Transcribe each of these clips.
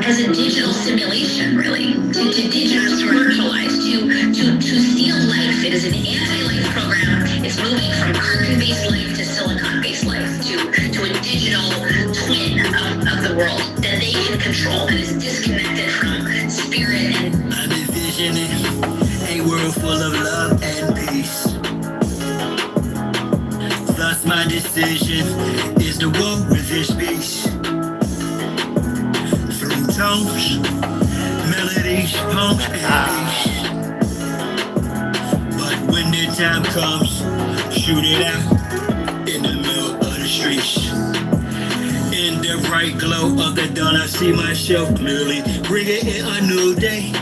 as a digital simulation, really, to digital commercialize, to steal life. It is an anti-life program. It's moving from carbon-based life to silicon-based life, to a digital twin of the world that they can control, that is disconnected from spirit. And I'm envisioning a world full of love and peace. Thus my decision is to walk with this beast. Through tones, melodies, poems, and beats. But when the time comes, shoot it out in the middle of the streets. In the bright glow of the dawn, I see myself clearly, bringing in a new day.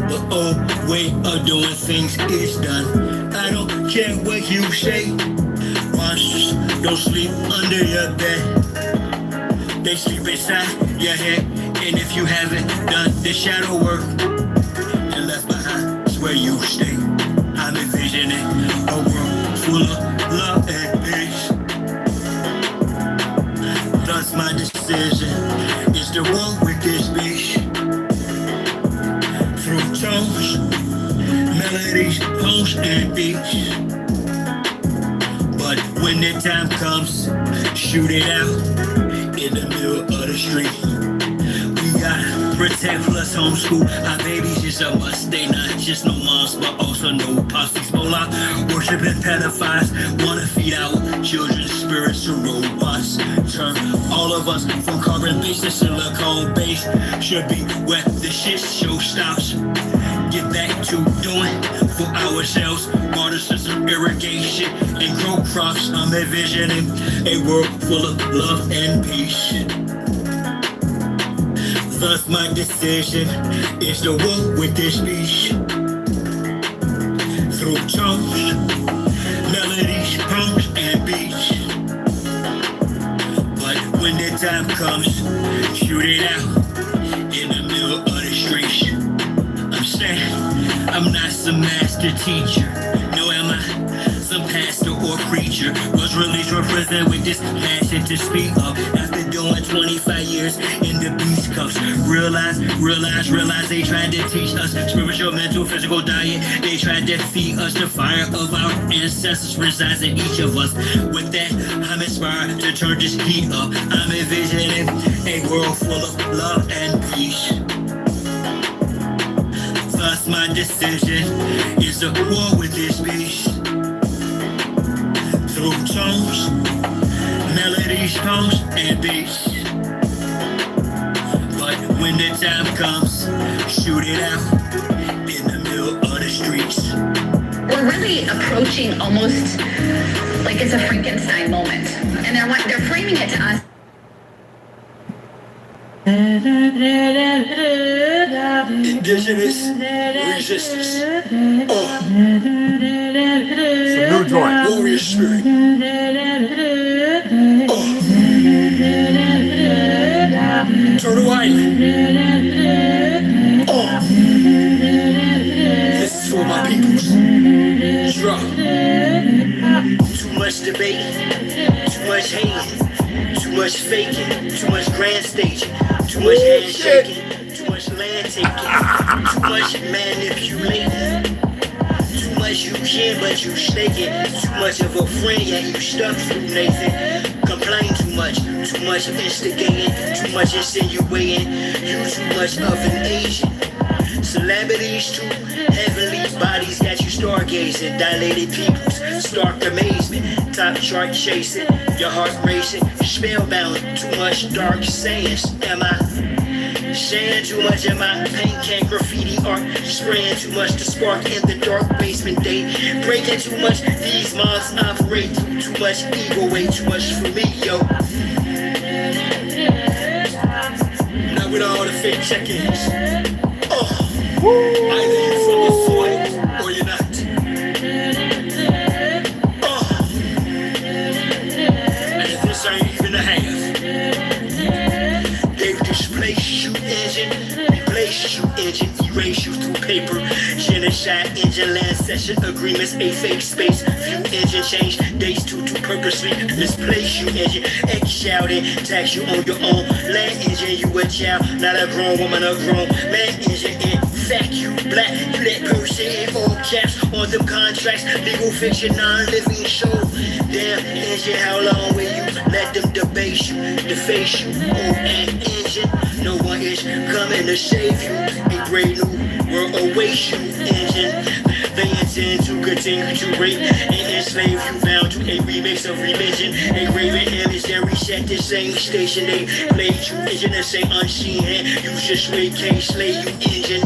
The old way of doing things is done. I don't care what you say. Monsters don't sleep under your bed. They sleep inside your head. And if you haven't done the shadow work and left behind is where you stay. I'm envisioning a world full of love and peace. Thus my decision is to walk with this beast. Through tones, melodies, poems, and beats. But when the time comes, shoot it out in the middle of the street. We gotta protect plus homeschool. Our babies is a must. They not just no moms, but also no pops. Ebola, worshiping pedophiles, wanna feed our children's spirits to robots. Turn all of us from carbon-based to silicone-based. Should be where the shit show stops. Get back to doing for ourselves. Water system irrigation and grow crops. I'm envisioning a world full of love and peace. Thus my decision is to walk with this beast. Through tones, melodies, poems, and beats. But when the time comes, shoot it out in the middle of the streets. I'm saying I'm not some master teacher. No, am I some pastor or preacher? Was released from prison with this passion to speak up. After doing 25 years in the beast cuffs. Realize they tried to teach us spiritual, mental, physical diet. They tried to feed us the fire of our ancestors resides in each of us. With that, I'm inspired to turn this heat up. I'm envisioning a world full of love and peace. Thus my decision is to war with this beast. Through tones, melodies, poems, and beats. But when the time comes, shoot it out in the middle of the streets. we're really approaching almost like it's a Frankenstein moment. And they're framing it to us. Indigenous resistance. Some new joint. Warrior spirit. Turtle Island. This is for my peoples. Drop. Too much debate, too much hate, too much faking, too much grand staging, too much handshaking, too much land taking, too much manipulating. Too much you can, but you snaking. Too much of a friend, yet you stuck through Nathan. Complain too much instigating, too much insinuating. You too much of an Asian. Celebrities too heavenly bodies got you stargazing. Dilated peoples, stark amazement. Top chart chasing, your heart racing. Spellbound, too much dark sayings. Am I saying too much? Am I paint can graffiti art? Spraying too much to spark in the dark basement day. Breaking too much, these minds operate through too much ego, way too much for me, yo. Not with all the fake check-ins. Either you fucking for it or you're not. And if this ain't even a half, they've displaced you engine, replace you engine, erase you through paper, the shot engine land session agreements, a fake space, few engine change, days to purposely misplace you engine, X shouting, tax you on your own, land engine, you a child, not a grown woman, a grown man engine, in fact you black, you that person in all caps, on them contracts, legal fiction, non-living show, damn engine, how long will you let them debase you, deface you, an engine, no one is coming to save you, a great new world awaits you, engine. They intend to continue to rape and enslave you, bound to a remix of religion, a graven image that reset the same station. They played you, engine, and say unseen hand. You just wait, can't slay you, engine.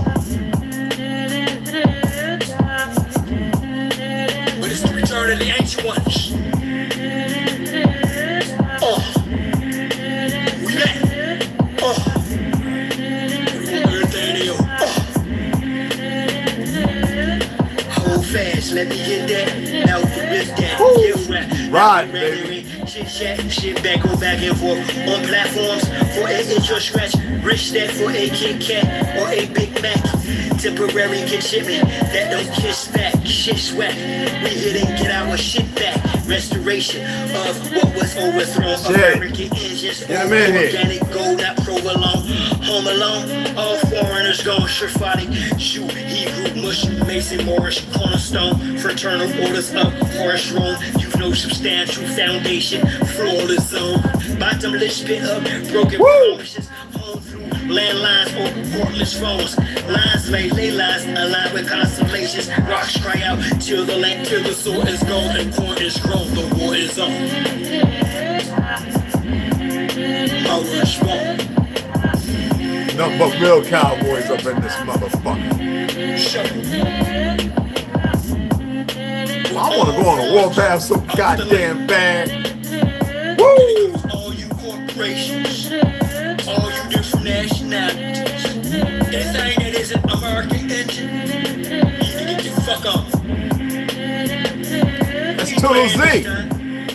But it's the return of the ancient ones. We back. Everything they own. Fast, let me get that. Now with that, give rap. Right, baby. Shit chat, shit back, go back and forth on platforms for an inch or scratch. Rich that for a Kit Kat or a Big Mac. Temporary get shipment that don't kiss back. Shit swag. We hit and get our shit back. Restoration of what was overthrown. American engines, organic gold, not provolone. Home alone, all foreigners gone. Sherfati, Jew, Hebrew, Muslim, Mason, Morris, Cornerstone, fraternal orders up, Forest Rome. You've no substantial foundation, flawless zone. Bottomless pit up, broken promises. Home through landlines or cordless phones. Lines lay lines, aligned with constellations. Rocks cry out till the land, till the soil is gone and corn is grown. The war is on. My words wrong. Nothing but real cowboys up in this motherfucker. I want to go on a warpath so goddamn bad. Woo! All you corporations, all you different nationalities, that thing that isn't American engine, you need to get the fuck off. That's ToLU'S.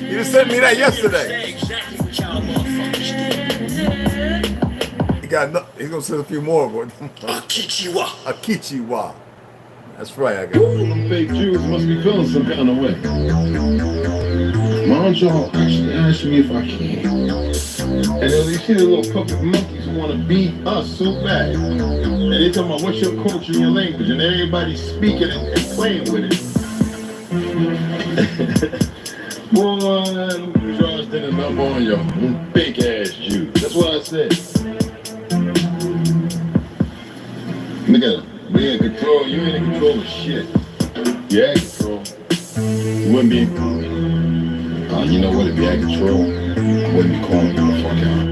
You just sent me that yesterday. Exactly what y'all motherfuckers did. He got no, he's gonna send a few more. Akichiwa. Akichiwa. That's right, I got them fake Jews must be feeling some kind of way. Why don't y'all actually ask me if I can? And then you see the little puppet monkeys who want to beat us so bad. And they talking about what's your culture and your language, and everybody's speaking and playing with it. Boy, them Jews didn't up on you, them big ass Jews. That's what I said. Look at them. We in control. You ain't in control of shit. You had control. You wouldn't be. You know what? If you had control, I wouldn't be calling you the fuck out.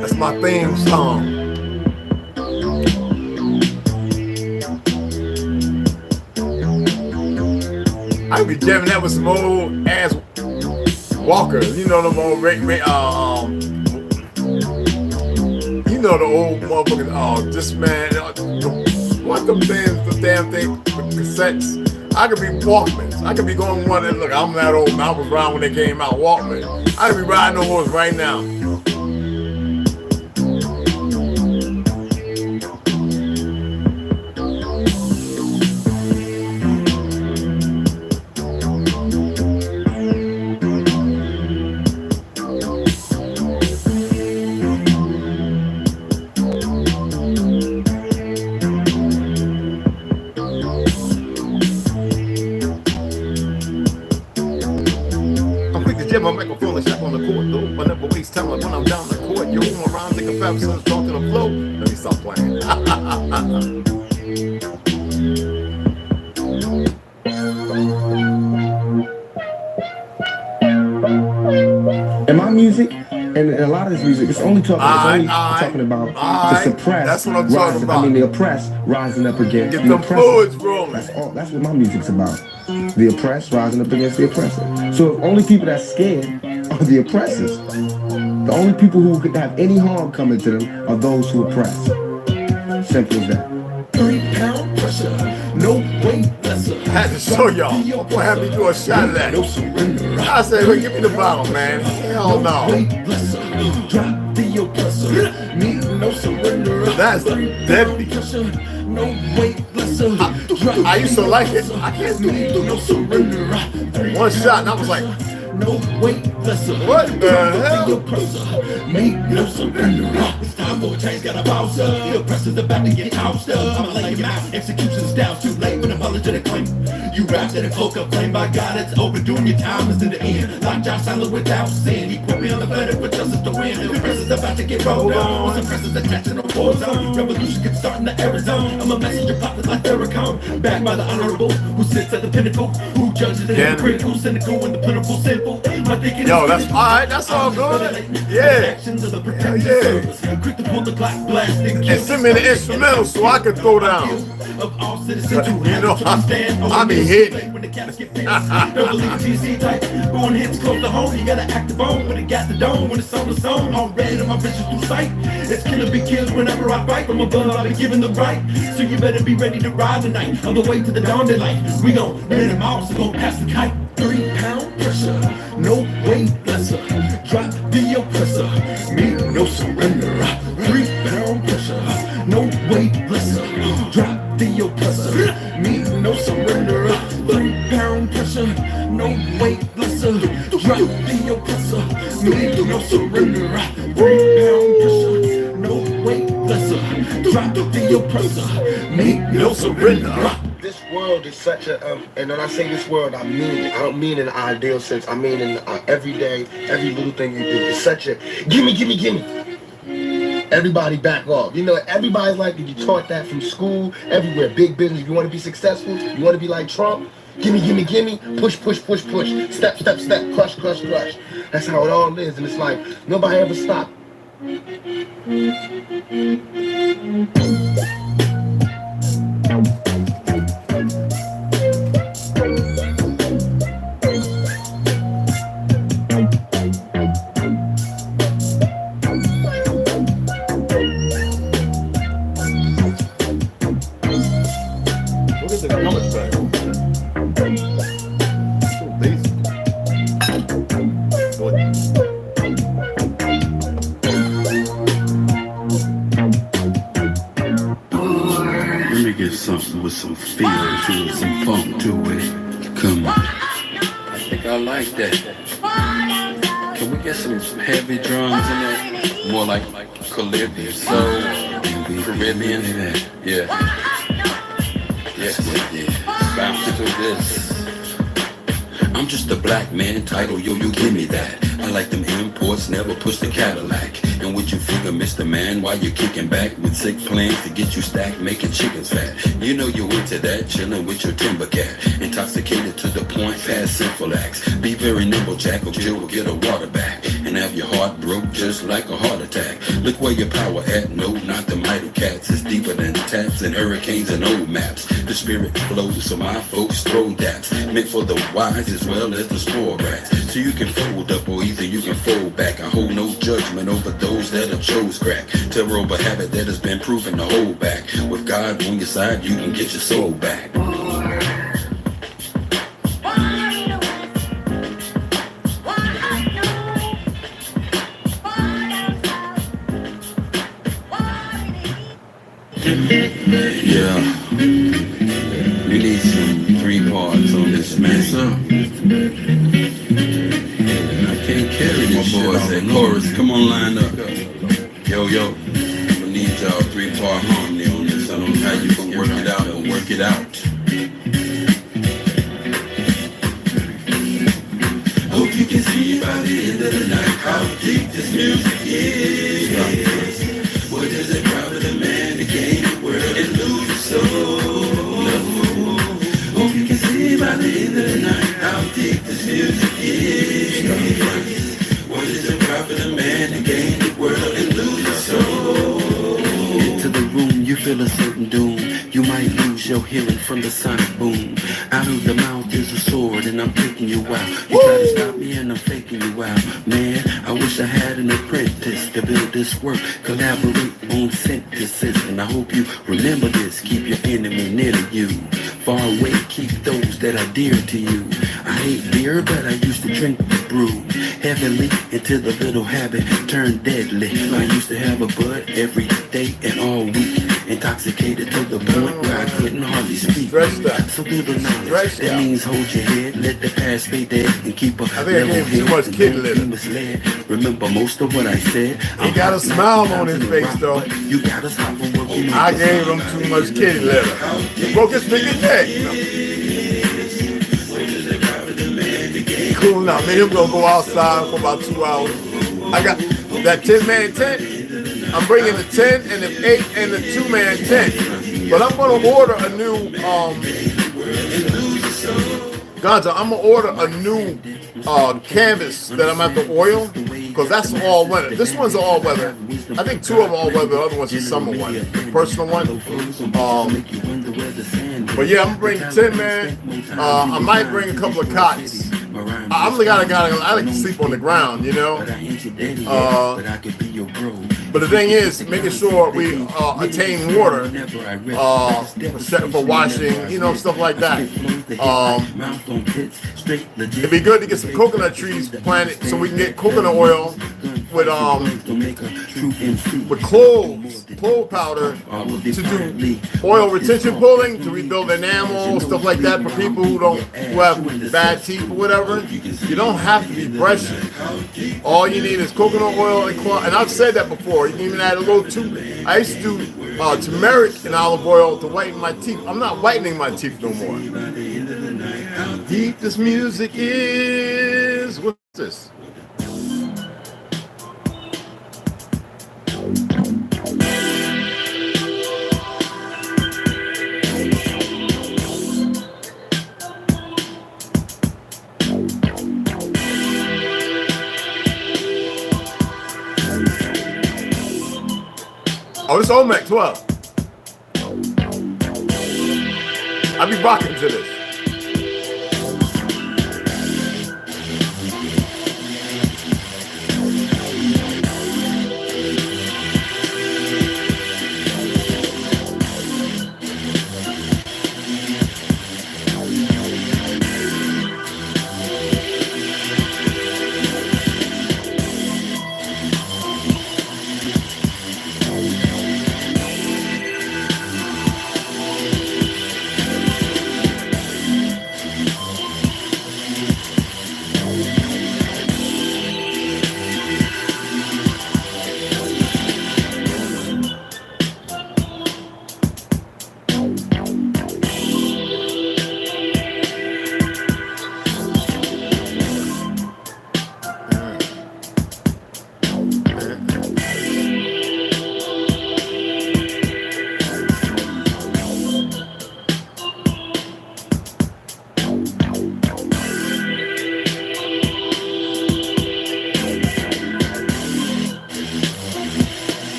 That's my theme song. I be jamming that with some old ass walkers. You know them old you know the old motherfuckers. This man, what them things, the damn thing with cassettes. I could be Walkmans. I could be going one and look, I'm that old. I was around when they came out, Walkman. I could be riding the horse right now. My microphone is shot on the court, though. I never waste time like when I'm down the court. You roam around, take a fab, son, strong to the flow. Let me stop playing. And my music, and a lot of this music, it's only talking about to suppress. That's what I'm talking about. I mean, the oppressed rising up against Get the fluids rolling. That's what my music's about. The oppressed rising up against the oppressor. So if only people that's scared are the oppressors, The only people who could have any harm coming to them are those who oppress. Simple as that. 3 pound pressure, no weight lesser. I had to show y'all. I'm gonna have me do a shot of that. No surrender. I said, wait, give me the bottle, man. Hell no. Weight lesser, drop the oppressor. Need no surrender. That's deadly. No weight lesser. I used to like it. I can't do it. No surrender. One shot, and I was like, no weight lesser. what the hell? The oppressor. Make no surrender. It's time for a change, gotta bounce up. The oppressor's about to get tossed up. I'ma lay him out. Execution's down, too late when apologetic claim. You wrapped in a cloak of flame by God, it's over. Doing your time is to the end. Like Josh silent without sin. He put me on the planet for justice to win. The oppressor's about to get rolled on. With oppressors attaching on war zone. Revolution can start in the Arizona. I'm a messenger prophet like Farrakhan. Backed by the honorable who sits at the pinnacle. Who judges the hypocritical, cynical, and the plentiful sinful. Yo, that's alright, that's all good. Yeah. And send me the instrumental so I can throw down. You know, I be hitting. Going hits close to home, you gotta act the bone when it got the dome. When it's on the zone, all red on my vision through sight. It's killer be killed whenever I fight. From above, I've been given the right. So you better be ready to ride tonight. On the way to the dawn daylight. We gon' let them off, so gon' pass the kite. 3 pound pressure, no weight lesser. Drop the oppressor, meet no surrender. 3 pound pressure, no weight lesser. Drop the oppressor, meet no surrender. 3 pound pressure, no weight lesser. Drop the oppressor, meet no surrender. 3 pound pressure, no weight lesser. Drop the oppressor, meet no surrender. This world is such a, and when I say this world, I mean it. I don't mean in an ideal sense. I mean in every day, every little thing you do. It's such a, gimme. Everybody back off. You know, everybody's like, you taught that from school, everywhere. Big business. If you want to be successful, you want to be like Trump, gimme. Push. Step. Crush. That's how it all is. And it's like, nobody ever stopped. Something with some feel to it, some funk to it. Come on. I think I like that. Can we get some heavy drums in there? More like Caribbean soul, Caribbean. Yeah. Bounce into this. I'm just a black man title, yo, you give me that. I like them imports, never push the Cadillac. And what you figure, Mr. Man, while you're kicking back with sick plans to get you stacked, making chickens fat. You know you're into that, chilling with your timber cat. Intoxicated to the point, past sinful acts. Be very nimble, Jack, or Jill will get a water back. And have your heart broke just like a heart attack. Look where your power at, no, not the mighty cats. It's deeper than taps and hurricanes and old maps. The spirit flows, so my folks throw daps. Meant for the wise as well as the spoiled rats. So you can fold up or either you can fold back. I hold no judgment over those that have chose crack. Terrible habit that has been proven to hold back. With God on your side, you can get your soul back. Yeah, we need some 3 parts on this mess up. I can't carry this boys that chorus. Come on, line up. Yo, I need y'all 3-part harmony on this. I don't know how you can work it out, but work it out. Hope you can see by the end of the night how deep this music is. What does it profit a man to gain the world and lose his soul? Hope you can see by the end of the night how deep this music is. What does it profit a man to gain the world and lose his soul? Into the room, you feel a certain doom. You might lose your hearing from the sonic boom. Out of the mouth is a sword, and I'm taking you out. You try to stop me and I'm faking you out. Man, I wish I had an apprentice to build this work. Collaborate on synthesis. And I hope you remember this. Keep your enemy near to you. Far away, keep those that are dear to you. I hate beer, but I used to drink the brew heavily until the little habit turned deadly. I used to have a bud every day and all week. Intoxicated to the point where I couldn't hardly speak. So do the knowledge. That means hold your head, let the past stay dead, and keep a level head. Too much kid litter. Misled. Remember most of what I said. He got a smile on his face though. You gotta stop from working. I gave him too much kitty litter. He broke his nigga neck. Cool now. Me and him gonna go outside for about 2 hours. I got that 10-man tent. I'm bringing the 10 and the 8 and the 2-man tent. But I'm gonna order a new Ganja, I'm gonna order a new canvas that I'm at the oil, because that's all weather. This one's all weather. I think 2 of them all weather, the other one's a summer one, personal one. But yeah, I'm gonna bring the 10, man. I might bring a couple of cots. I like to sleep on the ground, you know. But the thing is, making sure we attain water for washing, you know, stuff like that. It'd be good to get some coconut trees planted so we can get coconut oil with clove powder to do oil retention pulling, to rebuild enamel, stuff like that for people who have bad teeth or whatever. You don't have to be brushing. All you need is coconut oil and cloth. And I've said that before. You can even add a little I used to do turmeric and olive oil to whiten my teeth. I'm not whitening my teeth no more. How deep this music is. What's this? Oh, this is Olmec 12. I be rocking to this.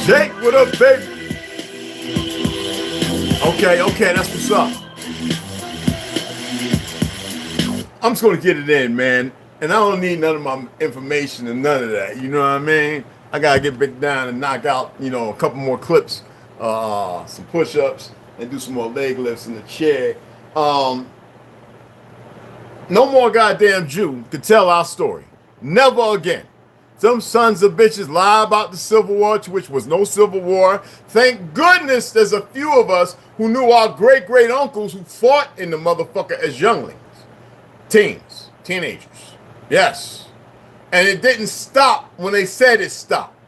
Jake, what up, baby? Okay, that's what's up. I'm just gonna get it in, man. And I don't need none of my information and none of that. You know what I mean? I gotta get back down and knock out, you know, a couple more clips, some push-ups, and do some more leg lifts in the chair. No more goddamn Jew could tell our story. Never again. Some sons of bitches lie about the Civil War, to which was no Civil War. Thank goodness there's a few of us who knew our great-great uncles who fought in the motherfucker as younglings. Teenagers. Yes. And it didn't stop when they said it stopped.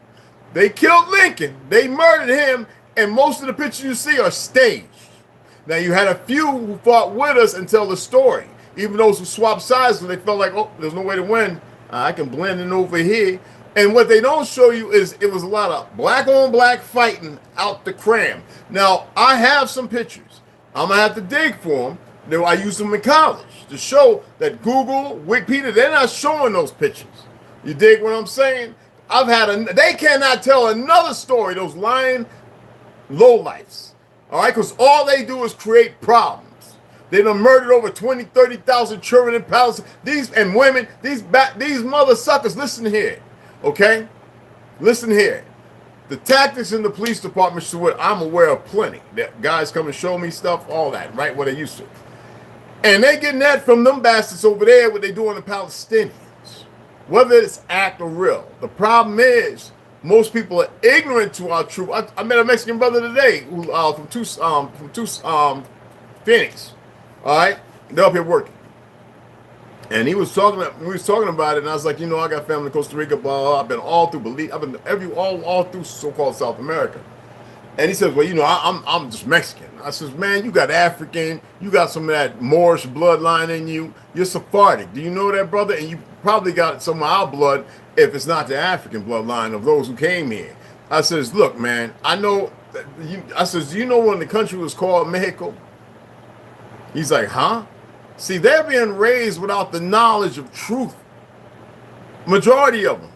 They killed Lincoln. They murdered him, and most of the pictures you see are staged. Now, you had a few who fought with us and tell the story. Even those who swapped sides when they felt like, oh, there's no way to win. I can blend in over here. And what they don't show you is it was a lot of black on black fighting out the cram. Now, I have some pictures. I'm going to have to dig for them. I used them in college to show that Google, Wikipedia, they're not showing those pictures. You dig what I'm saying? They cannot tell another story, those lying lowlifes. All right? Because all they do is create problems. They done murdered over 20, 30,000 children in Palestine. These and women, these mother suckers, listen here, okay? Listen here. The tactics in the police department, so I'm aware of plenty. That guys come and show me stuff, all that, right? What they used to. And they getting that from them bastards over there, what they doing to Palestinians. Whether it's act or real. The problem is, most people are ignorant to our truth. I met a Mexican brother today who from Phoenix. All right, they're up here working, and we was talking about it, and I was like, you know, I got family in Costa Rica, blah, blah. I've been all through all through so-called South America, and he says, well, you know, I'm just Mexican. I says, man, you got African, you got some of that Moorish bloodline in you. You're Sephardic. Do you know that, brother? And you probably got some of our blood, if it's not the African bloodline of those who came here. I says, look, man, I know. I says, do you know when the country was called Mexico? He's like, huh? See, they're being raised without the knowledge of truth. Majority of them.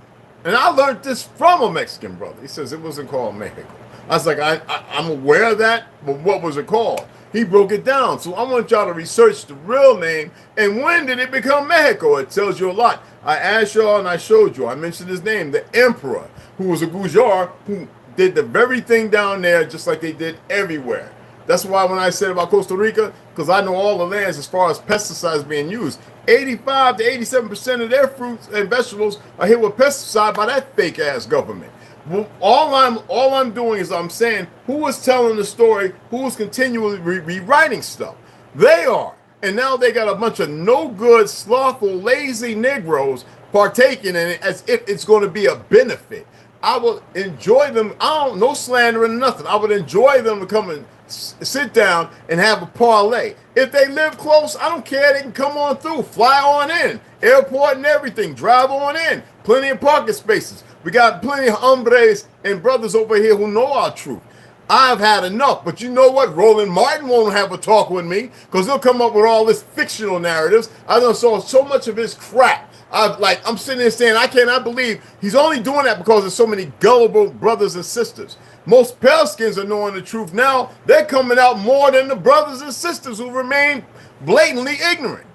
And I learned this from a Mexican brother. He says it wasn't called Mexico. I was like, I'm aware of that, but what was it called? He broke it down. So I want y'all to research the real name and when did it become Mexico? It tells you a lot. I asked y'all and I showed you. I mentioned his name, the emperor, who was a Gujar, who did the very thing down there just like they did everywhere. That's why when I said about Costa Rica, because I know all the lands as far as pesticides being used, 85 to 87% of their fruits and vegetables are hit with pesticide by that fake ass government. Well, all I'm doing is I'm saying who was telling the story, who was continually rewriting stuff. They are. And now they got a bunch of no good, slothful, lazy Negroes partaking in it as if it's going to be a benefit. I will enjoy them. No slandering or nothing. I would enjoy them to come and sit down and have a parlay. If they live close, I don't care. They can come on through, fly on in, airport and everything, drive on in. Plenty of parking spaces. We got plenty of hombres and brothers over here who know our truth. I've had enough, but you know what? Roland Martin won't have a talk with me because he'll come up with all this fictional narratives. I done saw so much of his crap. I'm sitting there saying, I cannot believe he's only doing that because there's so many gullible brothers and sisters. Most pale skins are knowing the truth now. They're coming out more than the brothers and sisters who remain blatantly ignorant.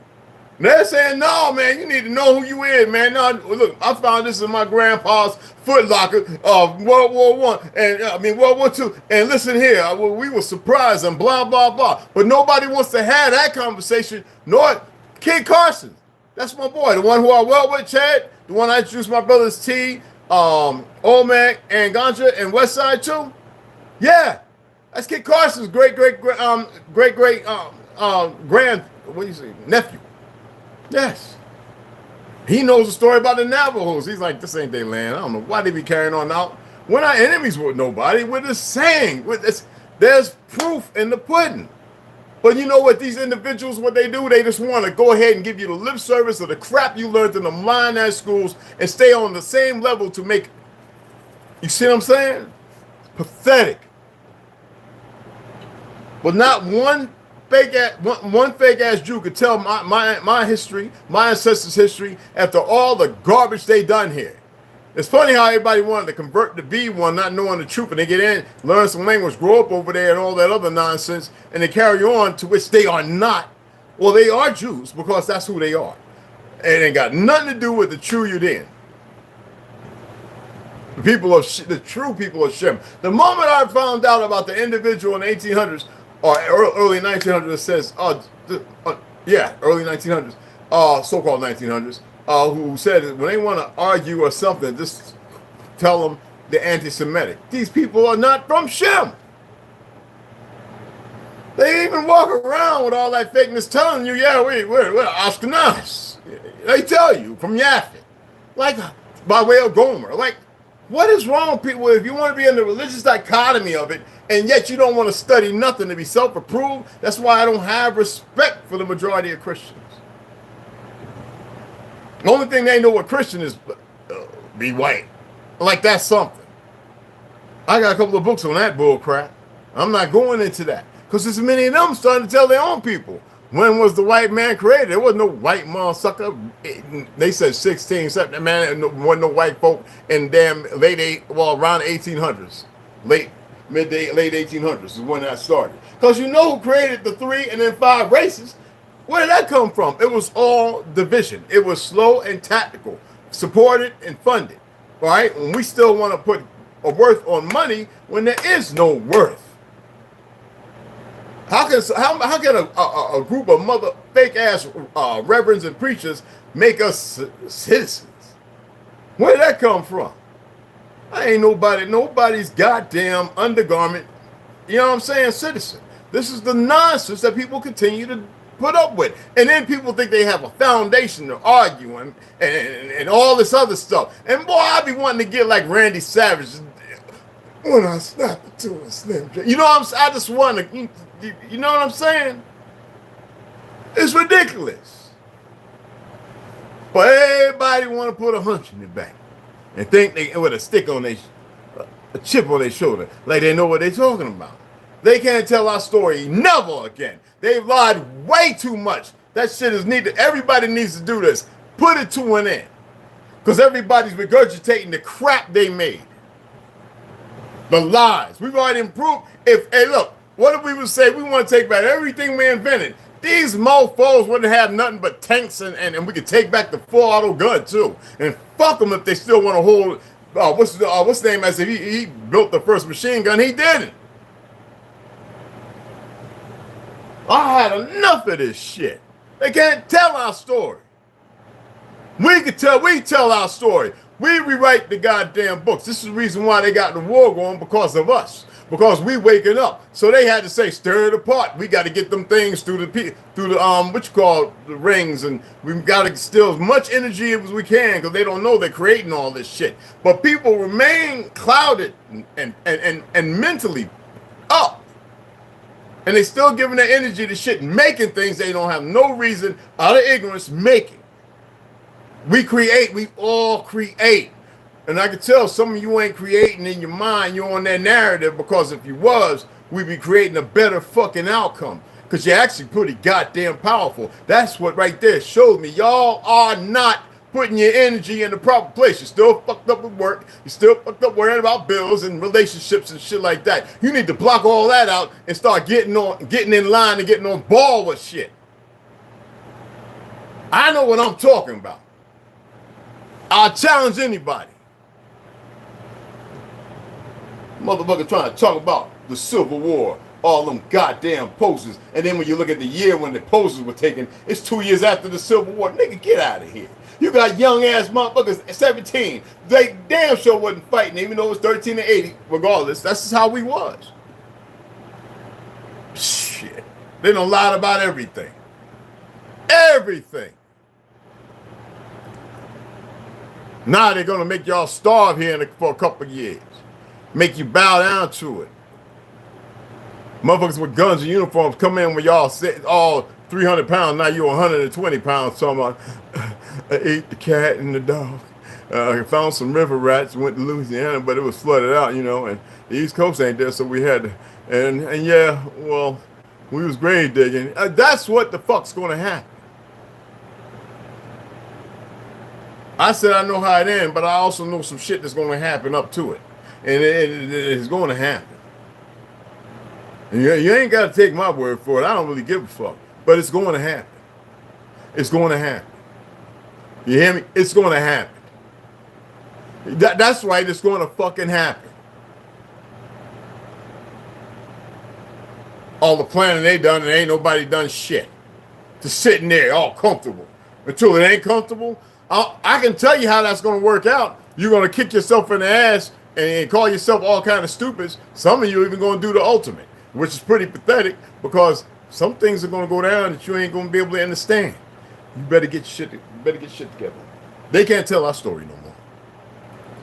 They're saying, no, man, you need to know who you is, man. No, look, I found this in my grandpa's footlocker of World War I, and World War II. And listen here, we were surprised and blah, blah, blah. But nobody wants to have that conversation, nor Kid Carson. That's my boy, the one who I well with, Chad, the one I introduced my brothers T, Olmec, and Ganja, and Westside too. Yeah, that's Kid Carson's great nephew. Yes. He knows the story about the Navajos. He's like, this ain't their land. I don't know why they be carrying on out. We're not enemies with nobody. We're just saying. There's proof in the pudding. But you know what these individuals, what they do? They just want to go ahead and give you the lip service of the crap you learned in them lying-ass schools and stay on the same level to make, you see what I'm saying? Pathetic. But not one fake ass Jew could tell my history, my ancestors' history after all the garbage they done here. It's funny how everybody wanted to convert to be one, not knowing the truth, and they get in, learn some language, grow up over there, and all that other nonsense, and they carry on to which they are not. Well, they are Jews because that's who they are, and it ain't got nothing to do with the true Yudin. The true people of Shem. The moment I found out about the individual in the 1800s or early 1900s that says, early 1900s, so-called 1900s, who said when they want to argue or something, just tell them they're anti-Semitic. These people are not from Shem. They even walk around with all that fakeness telling you, yeah, we're Ashkenaz. They tell you from Yafet, like by way of Gomer. Like, what is wrong with people if you want to be in the religious dichotomy of it and yet you don't want to study nothing to be self-approved? That's why I don't have respect for the majority of Christians. The only thing they know what Christian is, be white. Like that's something. I got a couple of books on that bull crap. I'm not going into that. Because there's many of them starting to tell their own people. When was the white man created? There wasn't no white motherfucker. They said 17, man, there wasn't no white folk in damn around the 1800s. late 1800s is when that started. Because you know who created the 3 and then 5 races? Where did that come from? It was all division. It was slow and tactical, supported and funded, right? And we still want to put a worth on money when there is no worth. How can a group of mother fake ass reverends and preachers make us citizens? Where did that come from? I ain't nobody's goddamn undergarment, you know what I'm saying, citizen. This is the nonsense that people continue to put up with. And then people think they have a foundation to argue and all this other stuff. And boy, I be wanting to get like Randy Savage when I snap it to a Slim J. You know what I'm saying? I just want to, you know what I'm saying? It's ridiculous. But everybody want to put a hunch in their back and think they with a stick on a chip on their shoulder, like they know what they're talking about. They can't tell our story never again. They've lied way too much. That shit is needed. Everybody needs to do this. Put it to an end. Because everybody's regurgitating the crap they made. The lies. We've already improved. Hey, look, what if we would say we want to take back everything we invented? These mofos wouldn't have nothing but tanks and we could take back the full auto gun too. And fuck them if they still want to hold, what's the name? As if he built the first machine gun. He didn't. I had enough of this shit. They can't tell our story. We tell our story. We rewrite the goddamn books. This is the reason why they got the war going, because of us. Because we waking up. So they had to say, stir it apart. We got to get them things through the what you call the rings, and we've got to steal as much energy as we can because they don't know they're creating all this shit. But people remain clouded and mentally up. And they still giving their energy to shit, making things they don't have no reason, out of ignorance, making. We all create. And I can tell some of you ain't creating in your mind, you're on that narrative, because if you was, we'd be creating a better fucking outcome. Because you're actually pretty goddamn powerful. That's what right there shows me. Y'all are not putting your energy in the proper place. You're still fucked up with work. You're still fucked up worrying about bills and relationships and shit like that. You need to block all that out and start getting in line and getting on ball with shit. I know what I'm talking about. I'll challenge anybody. Motherfucker trying to talk about the Civil War, all them goddamn poses, and then when you look at the year when the poses were taken, it's 2 years after the Civil War. Nigga, get out of here. You got young ass motherfuckers at 17. They damn sure wasn't fighting, even though it was 13 to 80. Regardless, that's just how we was. Shit. They done lied about everything. Everything. Now they're gonna make y'all starve here for a couple of years. Make you bow down to it. Motherfuckers with guns and uniforms come in when y'all sit all 300 pounds, now you're 120 pounds. Talking about, I ate the cat and the dog. I found some river rats, went to Louisiana, but it was flooded out, you know, and the East Coast ain't there, so we had to, and yeah, well, we was grave digging. That's what the fuck's gonna happen. I said I know how it ends, but I also know some shit that's gonna happen up to it. And it is gonna happen. And you ain't gotta take my word for it. I don't really give a fuck. But it's going to happen. It's going to happen. You hear me? It's going to happen. That's right. It's going to fucking happen. All the planning they done, and ain't nobody done shit. Just sitting there all comfortable. Until it ain't comfortable, I can tell you how that's going to work out. You're going to kick yourself in the ass and call yourself all kind of stupids. Some of you even going to do the ultimate, which is pretty pathetic, because some things are going to go down that you ain't going to be able to understand. You better get shit together. They can't tell our story no more.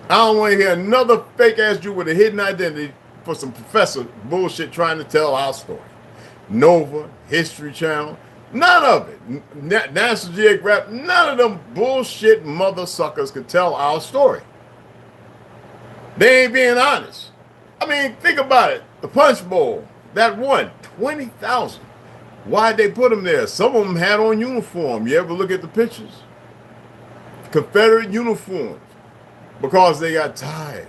I don't want to hear another fake ass Jew with a hidden identity for some professor bullshit trying to tell our story. Nova, History Channel, none of it. National Geographic, none of them bullshit mother suckers could tell our story. They ain't being honest. I mean, think about it. The Punch Bowl, that one, 20,000. Why'd they put them there? Some of them had on uniform. You ever look at the pictures? Confederate uniforms. Because they got tired.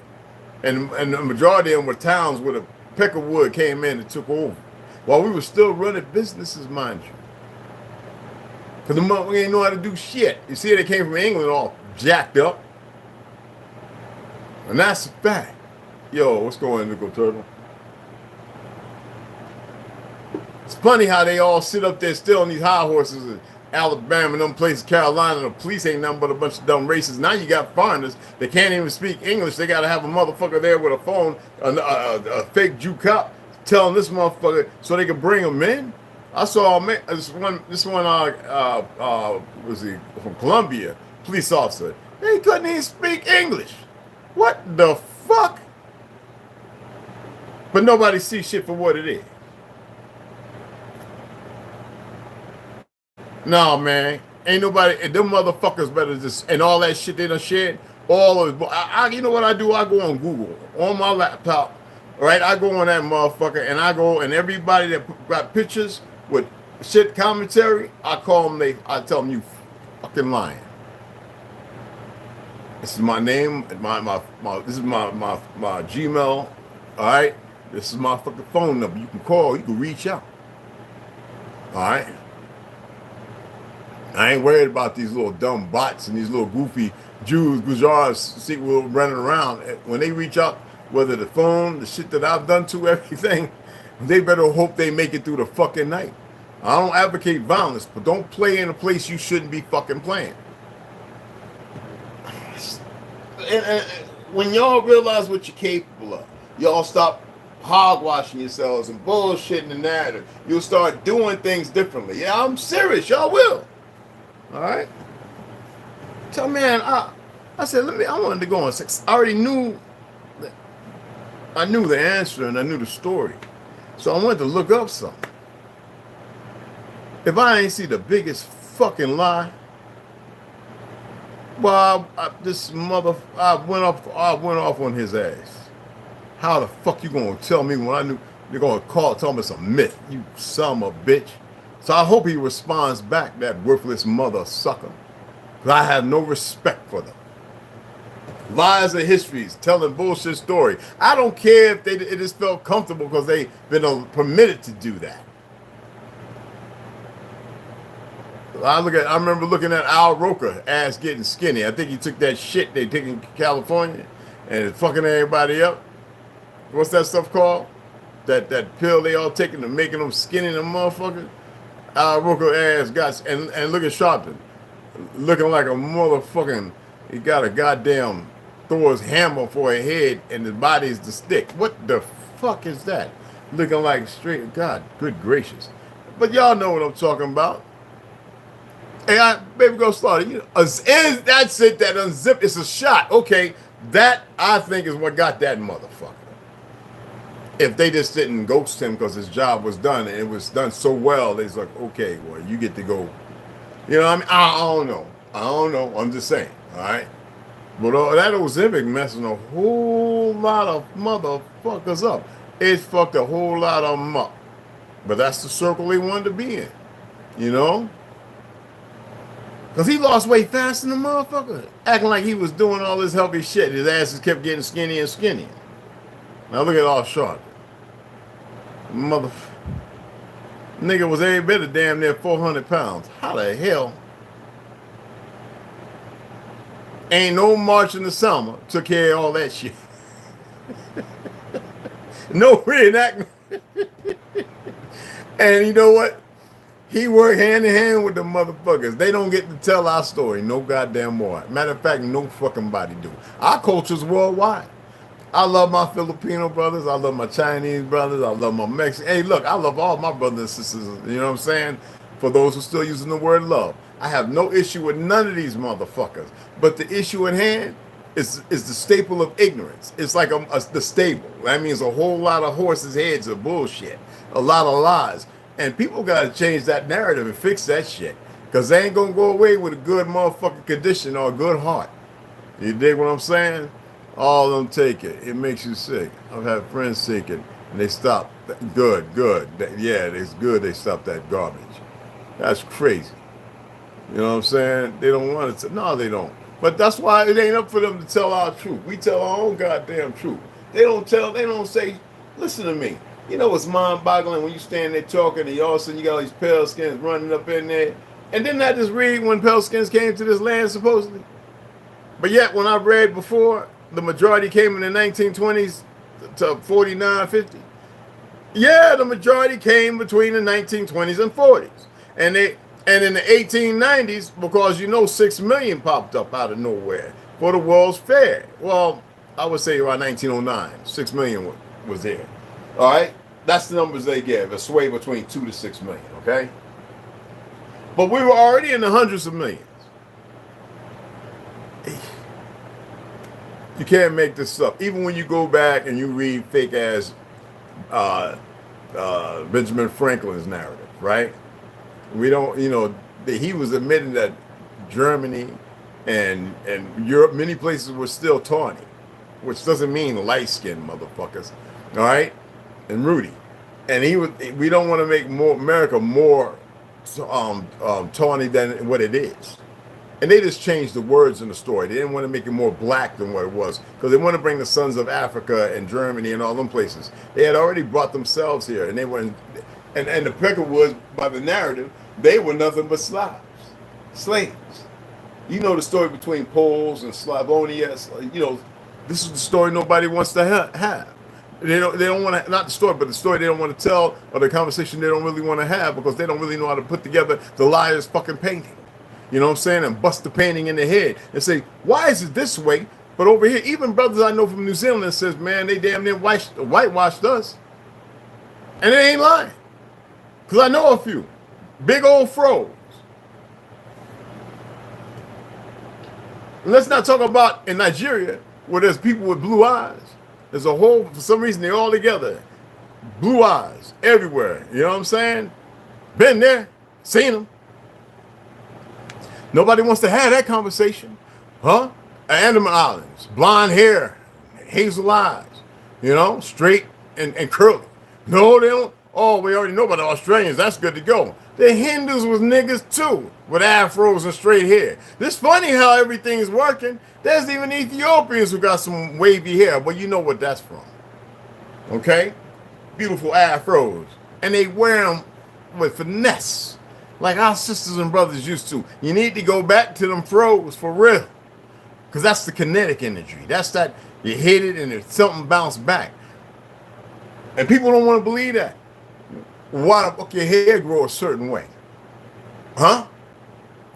And the majority of them were towns with a Peckerwood came in and took over. While we were still running businesses, mind you. Because the motherfucker ain't know how to do shit. You see, they came from England all jacked up. And that's a fact. Yo, what's going on, Nickel Turtle? It's funny how they all sit up there still on these high horses in Alabama and them places, Carolina. The police ain't nothing but a bunch of dumb racists. Now you got foreigners that can't even speak English. They got to have a motherfucker there with a phone, a fake Jew cop, telling this motherfucker so they can bring him in. I saw this one was he from Colombia, police officer. He couldn't even speak English. What the fuck? But nobody sees shit for what it is. No, man. Ain't nobody, them motherfuckers better just, and all that shit they done shared, all of it. You know what I do? I go on Google, on my laptop, right? I go on that motherfucker, and I go, and everybody that got pictures with shit commentary, I call them, I tell them, you fucking lying. This is my name, this is my Gmail, all right? This is my fucking phone number. You can call, you can reach out, all right? I ain't worried about these little dumb bots and these little goofy Jews, Gujars, running around. When they reach out, whether the phone, the shit that I've done to everything, they better hope they make it through the fucking night. I don't advocate violence, but don't play in a place you shouldn't be fucking playing. And when y'all realize what you're capable of, y'all stop hogwashing yourselves and bullshitting the narrative. You'll start doing things differently. Yeah, I'm serious. Y'all will. All right. So, man, I said, I wanted to go on sex. I already knew, I knew the answer and I knew the story. So I wanted to look up something. If I ain't see the biggest fucking lie, well, I went off on his ass. How the fuck you gonna tell me when I knew they're gonna tell me it's a myth, you son of a bitch? So I hope he responds back, that worthless mother sucker. Because I have no respect for them. Lies and histories, telling bullshit story. I don't care if it just felt comfortable because they've been permitted to do that. I remember looking at Al Roker, ass getting skinny. I think he took that shit they took in California and fucking everybody up. What's that stuff called? That pill they all taking to making them skinny, the motherfucker. Al Roker ass got, and look at Sharpton, looking like a motherfucking, he got a goddamn Thor's hammer for a head and his body's the stick. What the fuck is that? Looking like straight, God, good gracious. But y'all know what I'm talking about. Hey, baby girl started, that's it, that unzipped, it's a shot. Okay, that I think is what got that motherfucker. If they just didn't ghost him because his job was done and it was done so well, they's like, okay, well, you get to go. You know what I mean? I don't know. I'm just saying, all right? But that Ozempic messing a whole lot of motherfuckers up. It fucked a whole lot of them up. But that's the circle they wanted to be in, you know? Because he lost weight fast than the motherfucker. Acting like he was doing all this healthy shit. His ass just kept getting skinnier and skinnier. Now look at all Sharp. Nigga was every bit of damn near 400 pounds. How the hell? Ain't no March in the summer took care of all that shit. No reenactment. And you know what? He worked hand in hand with the motherfuckers. They don't get to tell our story no goddamn more. Matter of fact, no fucking body do. Our culture's worldwide. I love my Filipino brothers. I love my Chinese brothers. I love my Mexican. Hey, look, I love all my brothers and sisters. You know what I'm saying? For those who still using the word love. I have no issue with none of these motherfuckers. But the issue at hand is the staple of ignorance. It's like the stable. That means a whole lot of horses' heads of bullshit. A lot of lies. And people got to change that narrative and fix that shit. Because they ain't going to go away with a good motherfucking condition or a good heart. You dig what I'm saying? All of them take it. It makes you sick. I've had friends take it, and they stop. Good. Yeah, it's good they stop that garbage. That's crazy. You know what I'm saying? They don't want it to. No, they don't. But that's why it ain't up for them to tell our truth. We tell our own goddamn truth. They don't say, listen to me. You know what's mind-boggling when you stand there talking and all of a sudden you got all these pale skins running up in there. And didn't I just read when pale skins came to this land supposedly? But yet when I read before, the majority came in the 1920s to 49, 50. Yeah, the majority came between the 1920s and 40s. And in the 1890s, because you know 6 million popped up out of nowhere for the World's Fair. Well, I would say around 1909, 6 million was there. All right? That's the numbers they give. A sway between 2 to 6 million, okay? But we were already in the hundreds of millions. You can't make this up. Even when you go back and you read fake ass Benjamin Franklin's narrative, right? We don't, you know, he was admitting that Germany and Europe, many places were still tawny, which doesn't mean light-skinned motherfuckers, all right? And Rudy, and we don't want to make America more tawny than what it is. And they just changed the words in the story. They didn't want to make it more black than what it was, because they want to bring the sons of Africa and Germany and all them places. They had already brought themselves here, and they were, and the picker was, by the narrative, they were nothing but Slavs, slaves. You know the story between Poles and Slavonia. You know, this is the story nobody wants to have. They don't want to, not the story, but the story they don't want to tell, or the conversation they don't really want to have, because they don't really know how to put together the liar's fucking painting. You know what I'm saying? And bust the painting in the head and say, why is it this way? But over here, even brothers I know from New Zealand says, man, they damn near whitewashed us. And they ain't lying. Because I know a few. Big old froze. And let's not talk about in Nigeria, where there's people with blue eyes. There's a whole, for some reason, they're all together. Blue eyes everywhere. You know what I'm saying? Been there. Seen them. Nobody wants to have that conversation, huh? Andaman Islands, blonde hair, hazel eyes, you know, straight and curly. No, they don't. Oh, we already know about the Australians. That's good to go. The Hindus was niggas too, with afros and straight hair. It's funny how everything's working. There's even Ethiopians who got some wavy hair, but you know what that's from, okay? Beautiful afros, and they wear them with finesse. Like our sisters and brothers used to. You need to go back to them froze for real. Because that's the kinetic energy. That's that you hit it and it's something bounced back. And people don't want to believe that. Why the fuck your hair grow a certain way? Huh?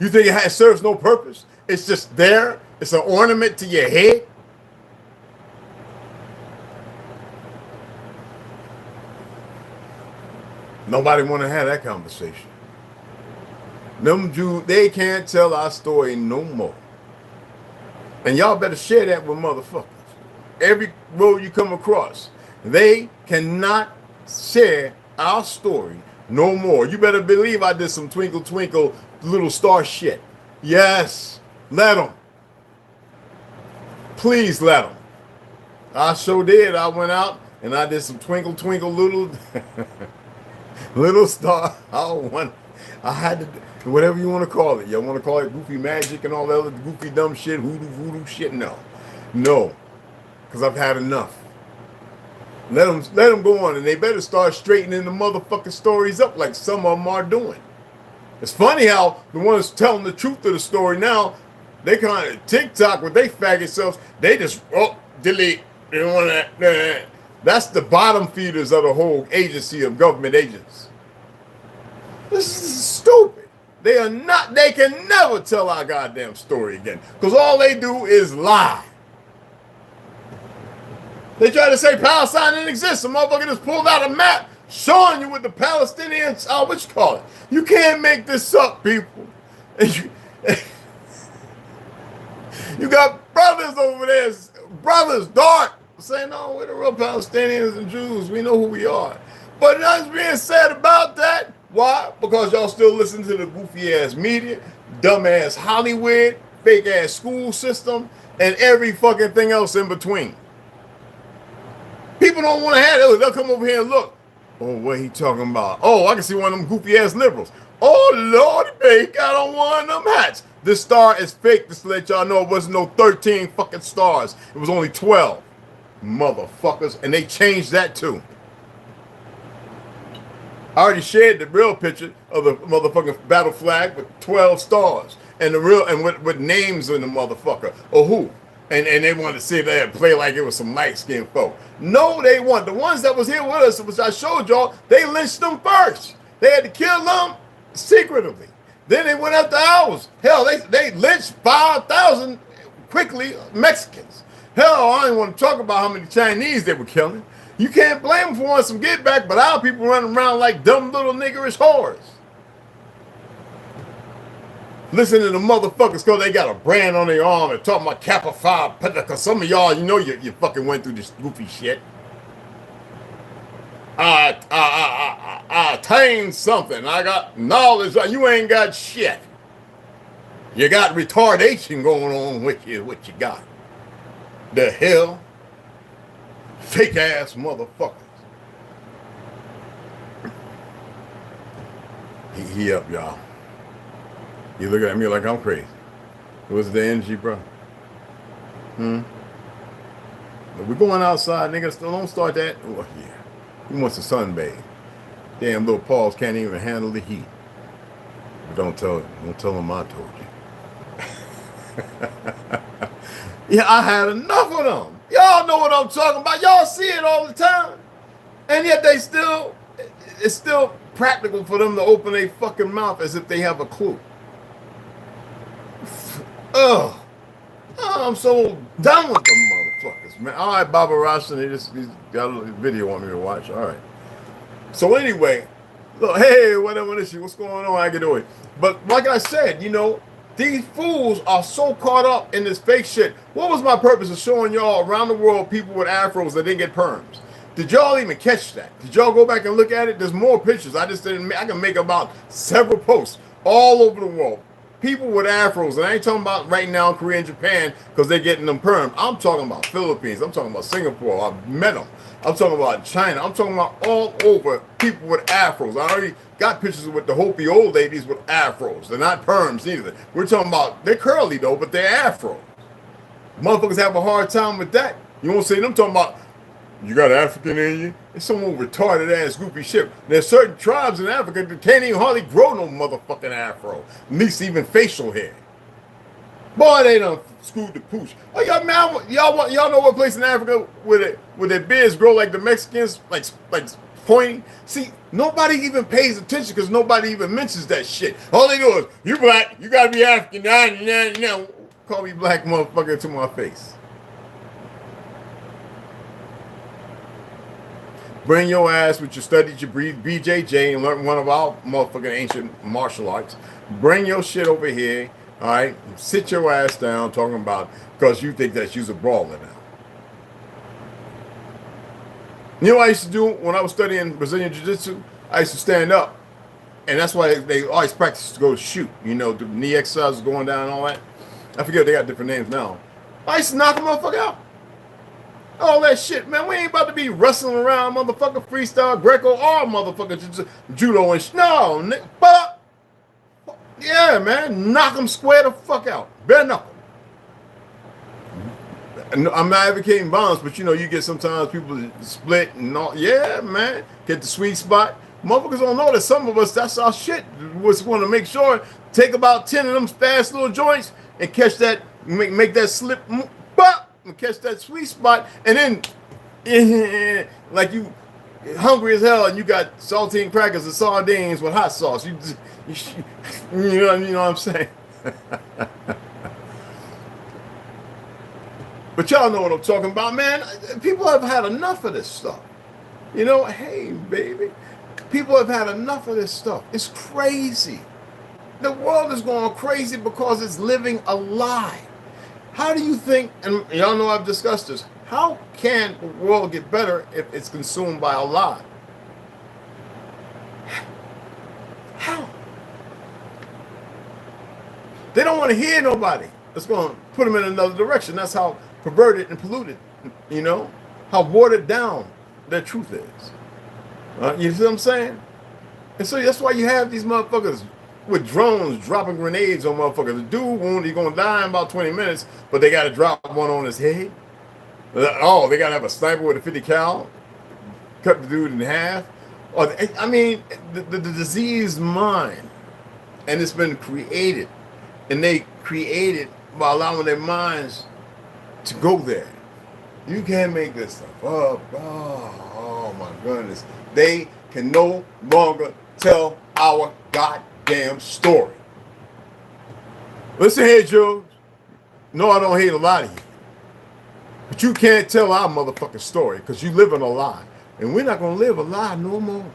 You think it serves no purpose? It's just there? It's an ornament to your head? Nobody want to have that conversation. Them Jews, they can't tell our story no more. And y'all better share that with motherfuckers. Every road you come across, they cannot share our story no more. You better believe I did some twinkle twinkle little star shit. Yes, let them. Please let them. I sure did. I went out and I did some twinkle twinkle little little star. I had to, whatever you want to call it. You want to call it goofy magic and all that other goofy dumb shit, voodoo shit? No, because I've had enough. Let them go on, and they better start straightening the motherfucking stories up like some of them are doing. It's funny how the ones telling the truth of the story now, they kind of TikTok with they faggot selves. They just delete. They don't want that. That's the bottom feeders of the whole agency of government agents. This is stupid. They can never tell our goddamn story again. Because all they do is lie. They try to say Palestine didn't exist. The motherfucker just pulled out a map showing you what the Palestinians, what you call it. You can't make this up, people. You got brothers over there, brothers, dark, saying, no, we're the real Palestinians and Jews. We know who we are. But nothing's being said about that. Why? Because y'all still listen to the goofy-ass media, dumb-ass Hollywood, fake-ass school system, and every fucking thing else in between. People don't want to have it. They'll come over here and look. Oh, what he talking about? Oh, I can see one of them goofy-ass liberals. Oh, Lord, he got on one of them hats. This star is fake, just to let y'all know it wasn't no 13 fucking stars. It was only 12. Motherfuckers. And they changed that, too. I already shared the real picture of the motherfucking battle flag with 12 stars and the real and with names in the motherfucker or who. And they wanted to see if they had play like it was some light-skinned folk. No, they weren't. The ones that was here with us, which I showed y'all, they lynched them first. They had to kill them secretively. Then they went after ours. Hell, they lynched 5,000 quickly Mexicans. Hell, I don't want to talk about how many Chinese they were killing. You can't blame them for wanting some get back, but our people running around like dumb little niggerish whores. Listen to the motherfuckers because they got a brand on their arm and talking about Kappa Phi, because some of y'all, you know you fucking went through this goofy shit. I attained something. I got knowledge. You ain't got shit. You got retardation going on with you, what you got. The hell? Fake ass motherfuckers. He up, y'all. You look at me like I'm crazy. What's the energy, bro? We're going outside, niggas. Don't start that. Oh, yeah. He wants to sunbathe. Damn little paws can't even handle the heat. But don't tell him I told you. Yeah, I had enough of them. Y'all know what I'm talking about. Y'all see it all the time. And yet it's still practical for them to open their fucking mouth as if they have a clue. Ugh. Oh, I'm so done with them motherfuckers, man. All right, Baba Rasta, he's got a little video on me to watch. All right. So anyway, look, hey, whatever this shit, what's going on? I get away. But like I said, you know, these fools are so caught up in this fake shit. What was my purpose of showing y'all around the world people with afros that didn't get perms? Did y'all even catch that? Did y'all go back and look at it? There's more pictures. I just didn't. I can make about several posts all over the world. People with afros, and I ain't talking about right now in Korea and Japan because they're getting them perm. I'm talking about Philippines. I'm talking about Singapore. I've met them. I'm talking about China. I'm talking about all over people with afros. I already got pictures with the Hopi old ladies with afros. They're not perms either. We're talking about, they're curly though, but they're afro. Motherfuckers have a hard time with that. You won't see them talking about, you got African in you? It's some old retarded ass goofy shit. There's certain tribes in Africa that can't even hardly grow no motherfucking afro. At least even facial hair. Boy, they done screwed the pooch. Oh, y'all know what place in Africa where their beards grow like the Mexicans, like pointy? See, nobody even pays attention because nobody even mentions that shit. All they do is, you black, you gotta be African. Nah. Call me black motherfucker to my face. Bring your ass with your studies, your BJJ, and learn one of our motherfucking ancient martial arts. Bring your shit over here, all right? Sit your ass down talking about, because you think that you's a brawler now. You know what I used to do when I was studying Brazilian Jiu-Jitsu? I used to stand up, and that's why they always practice to go shoot. You know, the knee exercises going down and all that. I forget they got different names now. I used to knock a motherfucker out. All that shit, man. We ain't about to be wrestling around, motherfucker, freestyle, Greco, or motherfucker judo and shit. No, nigga. But, yeah, man. Knock them square the fuck out. Bare knuckle. I'm not advocating violence, but you know, you get sometimes people split and all. Yeah, man. Get the sweet spot. Motherfuckers don't know that some of us, that's our shit. We just want to make sure, take about 10 of them fast little joints and catch that, make that slip, and catch that sweet spot, and then like you hungry as hell and you got saltine crackers and sardines with hot sauce. You know what I'm saying? But y'all know what I'm talking about, man. People have had enough of this stuff. You know, hey, baby. People have had enough of this stuff. It's crazy. The world is going crazy because it's living a lie. How do you think, and y'all know I've discussed this, how can the world get better if it's consumed by a lie? How? They don't want to hear nobody that's going to put them in another direction. That's how perverted and polluted, you know, how watered down their truth is. You see what I'm saying? And so that's why you have these motherfuckers with drones dropping grenades on motherfuckers. The dude wounded, he's gonna die in about 20 minutes, but they gotta drop one on his head. Oh, they gotta have a sniper with a 50 cal, cut the dude in half. Or I mean, the diseased mind, and it's been created, and they created by allowing their minds to go there. You can't make this stuff up. Oh my goodness. They can no longer tell our goddamn story. Listen here, Joe. No, I don't hate a lot of you. But you can't tell our motherfucking story because you live in a lie. And we're not going to live a lie no more.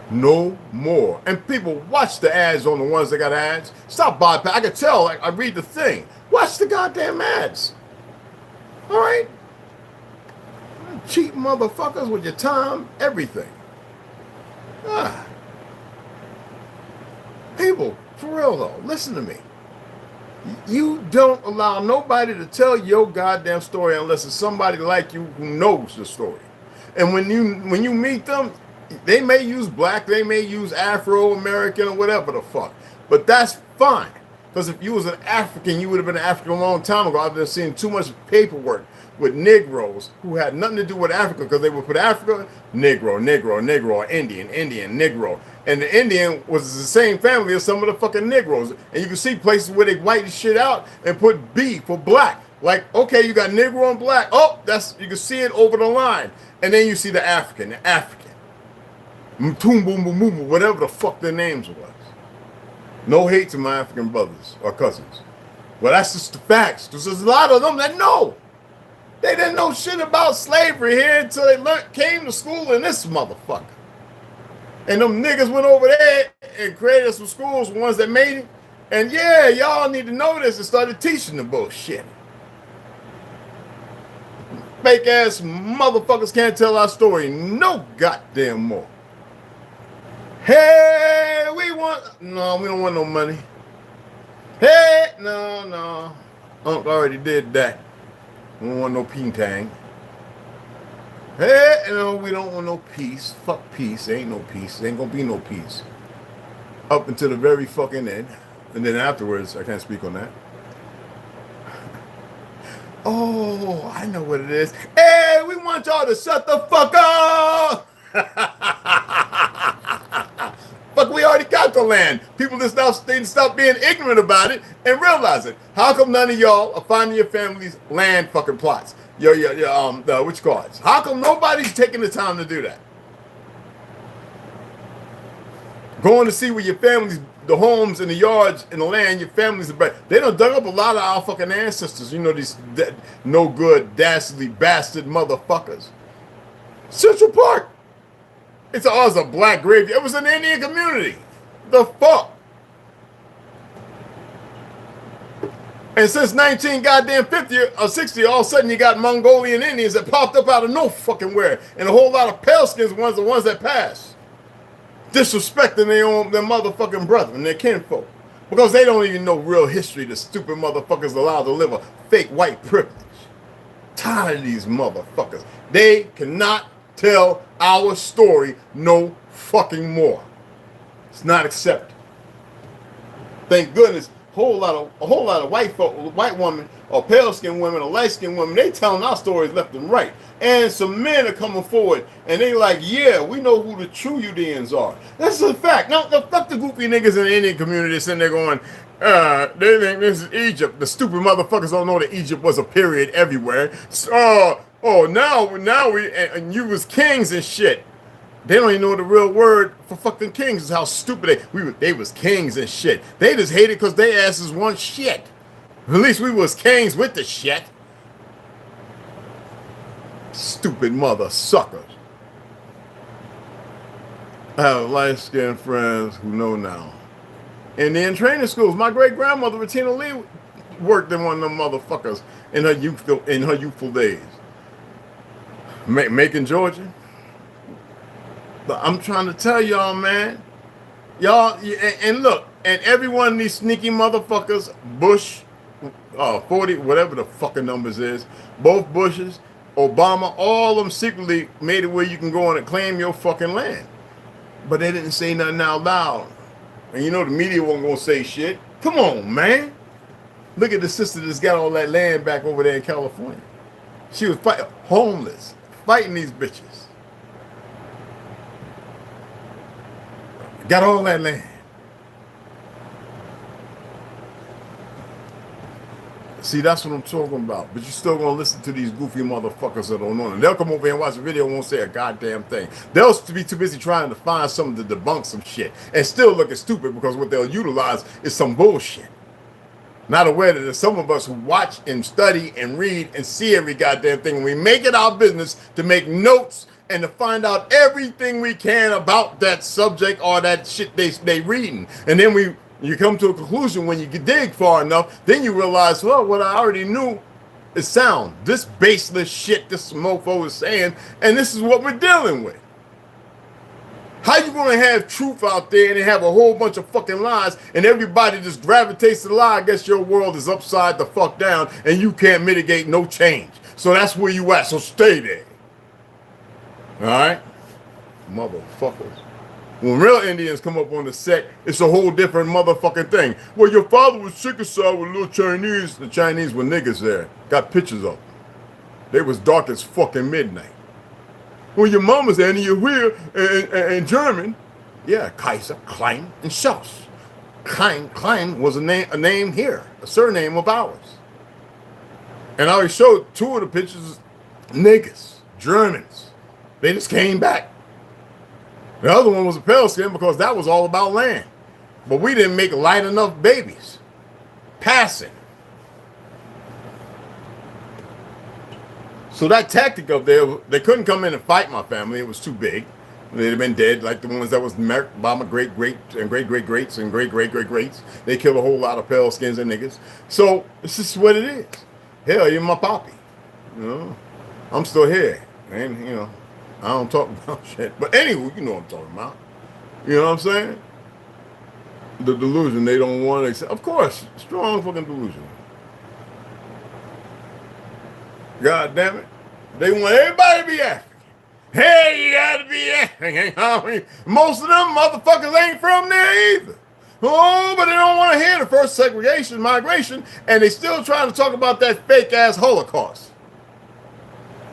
No more. And people watch the ads on the ones that got ads. Stop bypass. I can tell. I read the thing. Watch the goddamn ads. All right? Cheap motherfuckers with your time, everything. People, for real though, listen to me. You don't allow nobody to tell your goddamn story unless it's somebody like you who knows the story. And when you meet them, they may use black, they may use Afro-American or whatever the fuck. But that's fine. Because if you was an African, you would have been an African a long time ago. I've been seeing too much paperwork with Negroes who had nothing to do with Africa because they would put Africa, Negro, Negro, Negro, or Indian, Indian, Negro. And the Indian was the same family as some of the fucking Negroes. And you can see places where they white shit out and put B for black. Like, okay, you got Negro and black. Oh, you can see it over the line. And then you see the African. Mtumbu, whatever the fuck their names was. No hate to my African brothers or cousins. Well, that's just the facts. There's a lot of them that know. They didn't know shit about slavery here until they came to school in this motherfucker. And them niggas went over there and created some schools, ones that made it. And yeah, y'all need to know this and started teaching the bullshit. Fake ass motherfuckers can't tell our story no goddamn more. Hey, we don't want no money. Hey, no. Unc already did that. We don't want no peentang. Hey, no, we don't want no peace. Fuck peace. Ain't no peace. Ain't gonna be no peace. Up until the very fucking end. And then afterwards, I can't speak on that. Oh, I know what it is. Hey, we want y'all to shut the fuck up! Fuck, we already got the land. People just now need to stop being ignorant about it and realize it. How come none of y'all are finding your family's land fucking plots? Which cards? How come nobody's taking the time to do that? Going to see where your family's, the homes and the yards and the land your family's about. They done dug up a lot of our fucking ancestors. You know, these no good, dastardly bastard motherfuckers. Central Park. It's a black grave. It was an Indian community. The fuck? And since 1950 or 60, all of a sudden you got Mongolian Indians that popped up out of no fucking where. And a whole lot of pale skins ones, the ones that passed. Disrespecting their motherfucking brethren, their kinfolk. Because they don't even know real history, the stupid motherfuckers allowed to live a fake white privilege. Tired of these motherfuckers. They cannot tell our story no fucking more. It's not accepted. Thank goodness, a whole lot of white women or pale skinned women or light skinned women, they telling our stories left and right. And some men are coming forward and they like, yeah, we know who the true Judeans are. That's a fact. Now, fuck the goofy niggas in the Indian community sitting there going, they think this is Egypt. The stupid motherfuckers don't know that Egypt was a period everywhere. Now we you was kings and shit. They don't even know the real word for fucking kings is how stupid they was kings and shit. They just hated because they asses want shit. At least we was kings with the shit. Stupid mother suckers. I have light-skinned friends who know now. Indian training schools. My great-grandmother, Bettina Lee, worked in one of them motherfuckers in her youthful days. Macon, Georgia. But I'm trying to tell y'all, man. Y'all, and look, and every one of these sneaky motherfuckers, Bush, 40, whatever the fucking numbers is, both Bushes, Obama, all of them secretly made it where you can go on and claim your fucking land. But they didn't say nothing out loud. And you know the media wasn't going to say shit. Come on, man. Look at the sister that's got all that land back over there in California. She was homeless, fighting these bitches. Got all that land. See, that's what I'm talking about. But you're still gonna listen to these goofy motherfuckers that don't know. And they'll come over here and watch the video and won't say a goddamn thing. They'll be too busy trying to find something to debunk some shit and still looking stupid because what they'll utilize is some bullshit. Not aware that there's some of us who watch and study and read and see every goddamn thing. And we make it our business to make notes and to find out everything we can about that subject or that shit they reading. And then you come to a conclusion when you dig far enough, then you realize, well, what I already knew is sound. This baseless shit this mofo is saying, and this is what we're dealing with. How you gonna have truth out there and have a whole bunch of fucking lies and everybody just gravitates to the lie? I guess your world is upside the fuck down and you can't mitigate no change. So that's where you at, so stay there. All right? Motherfuckers. When real Indians come up on the set, it's a whole different motherfucking thing. Well, your father was circumcised with little Chinese. The Chinese were niggas there. Got pictures of them. They was dark as fucking midnight. Well, your mama's Annie, you're here and German. Yeah, Kaiser, Klein, and Schaus. Klein was a name here, a surname of ours. And I already showed two of the pictures, niggas, Germans. They just came back. The other one was a pale skin because that was all about land. But we didn't make light enough babies. Passing. So that tactic up there, they couldn't come in and fight my family. It was too big. They'd have been dead like the ones that was marked by my great-great and great-great-greats and great-great-great-greats. They killed a whole lot of pale skins and niggas. So it's just what it is. Hell, you're my poppy. You know, I'm still here. And, you know, I don't talk about shit. But anyway, you know what I'm talking about. You know what I'm saying? The delusion they don't want to accept. Of course, strong fucking delusion. God damn it. They want everybody to be African. Hey, you gotta be African. Most of them motherfuckers ain't from there either. Oh, but they don't want to hear the first segregation, migration, and they still trying to talk about that fake-ass Holocaust.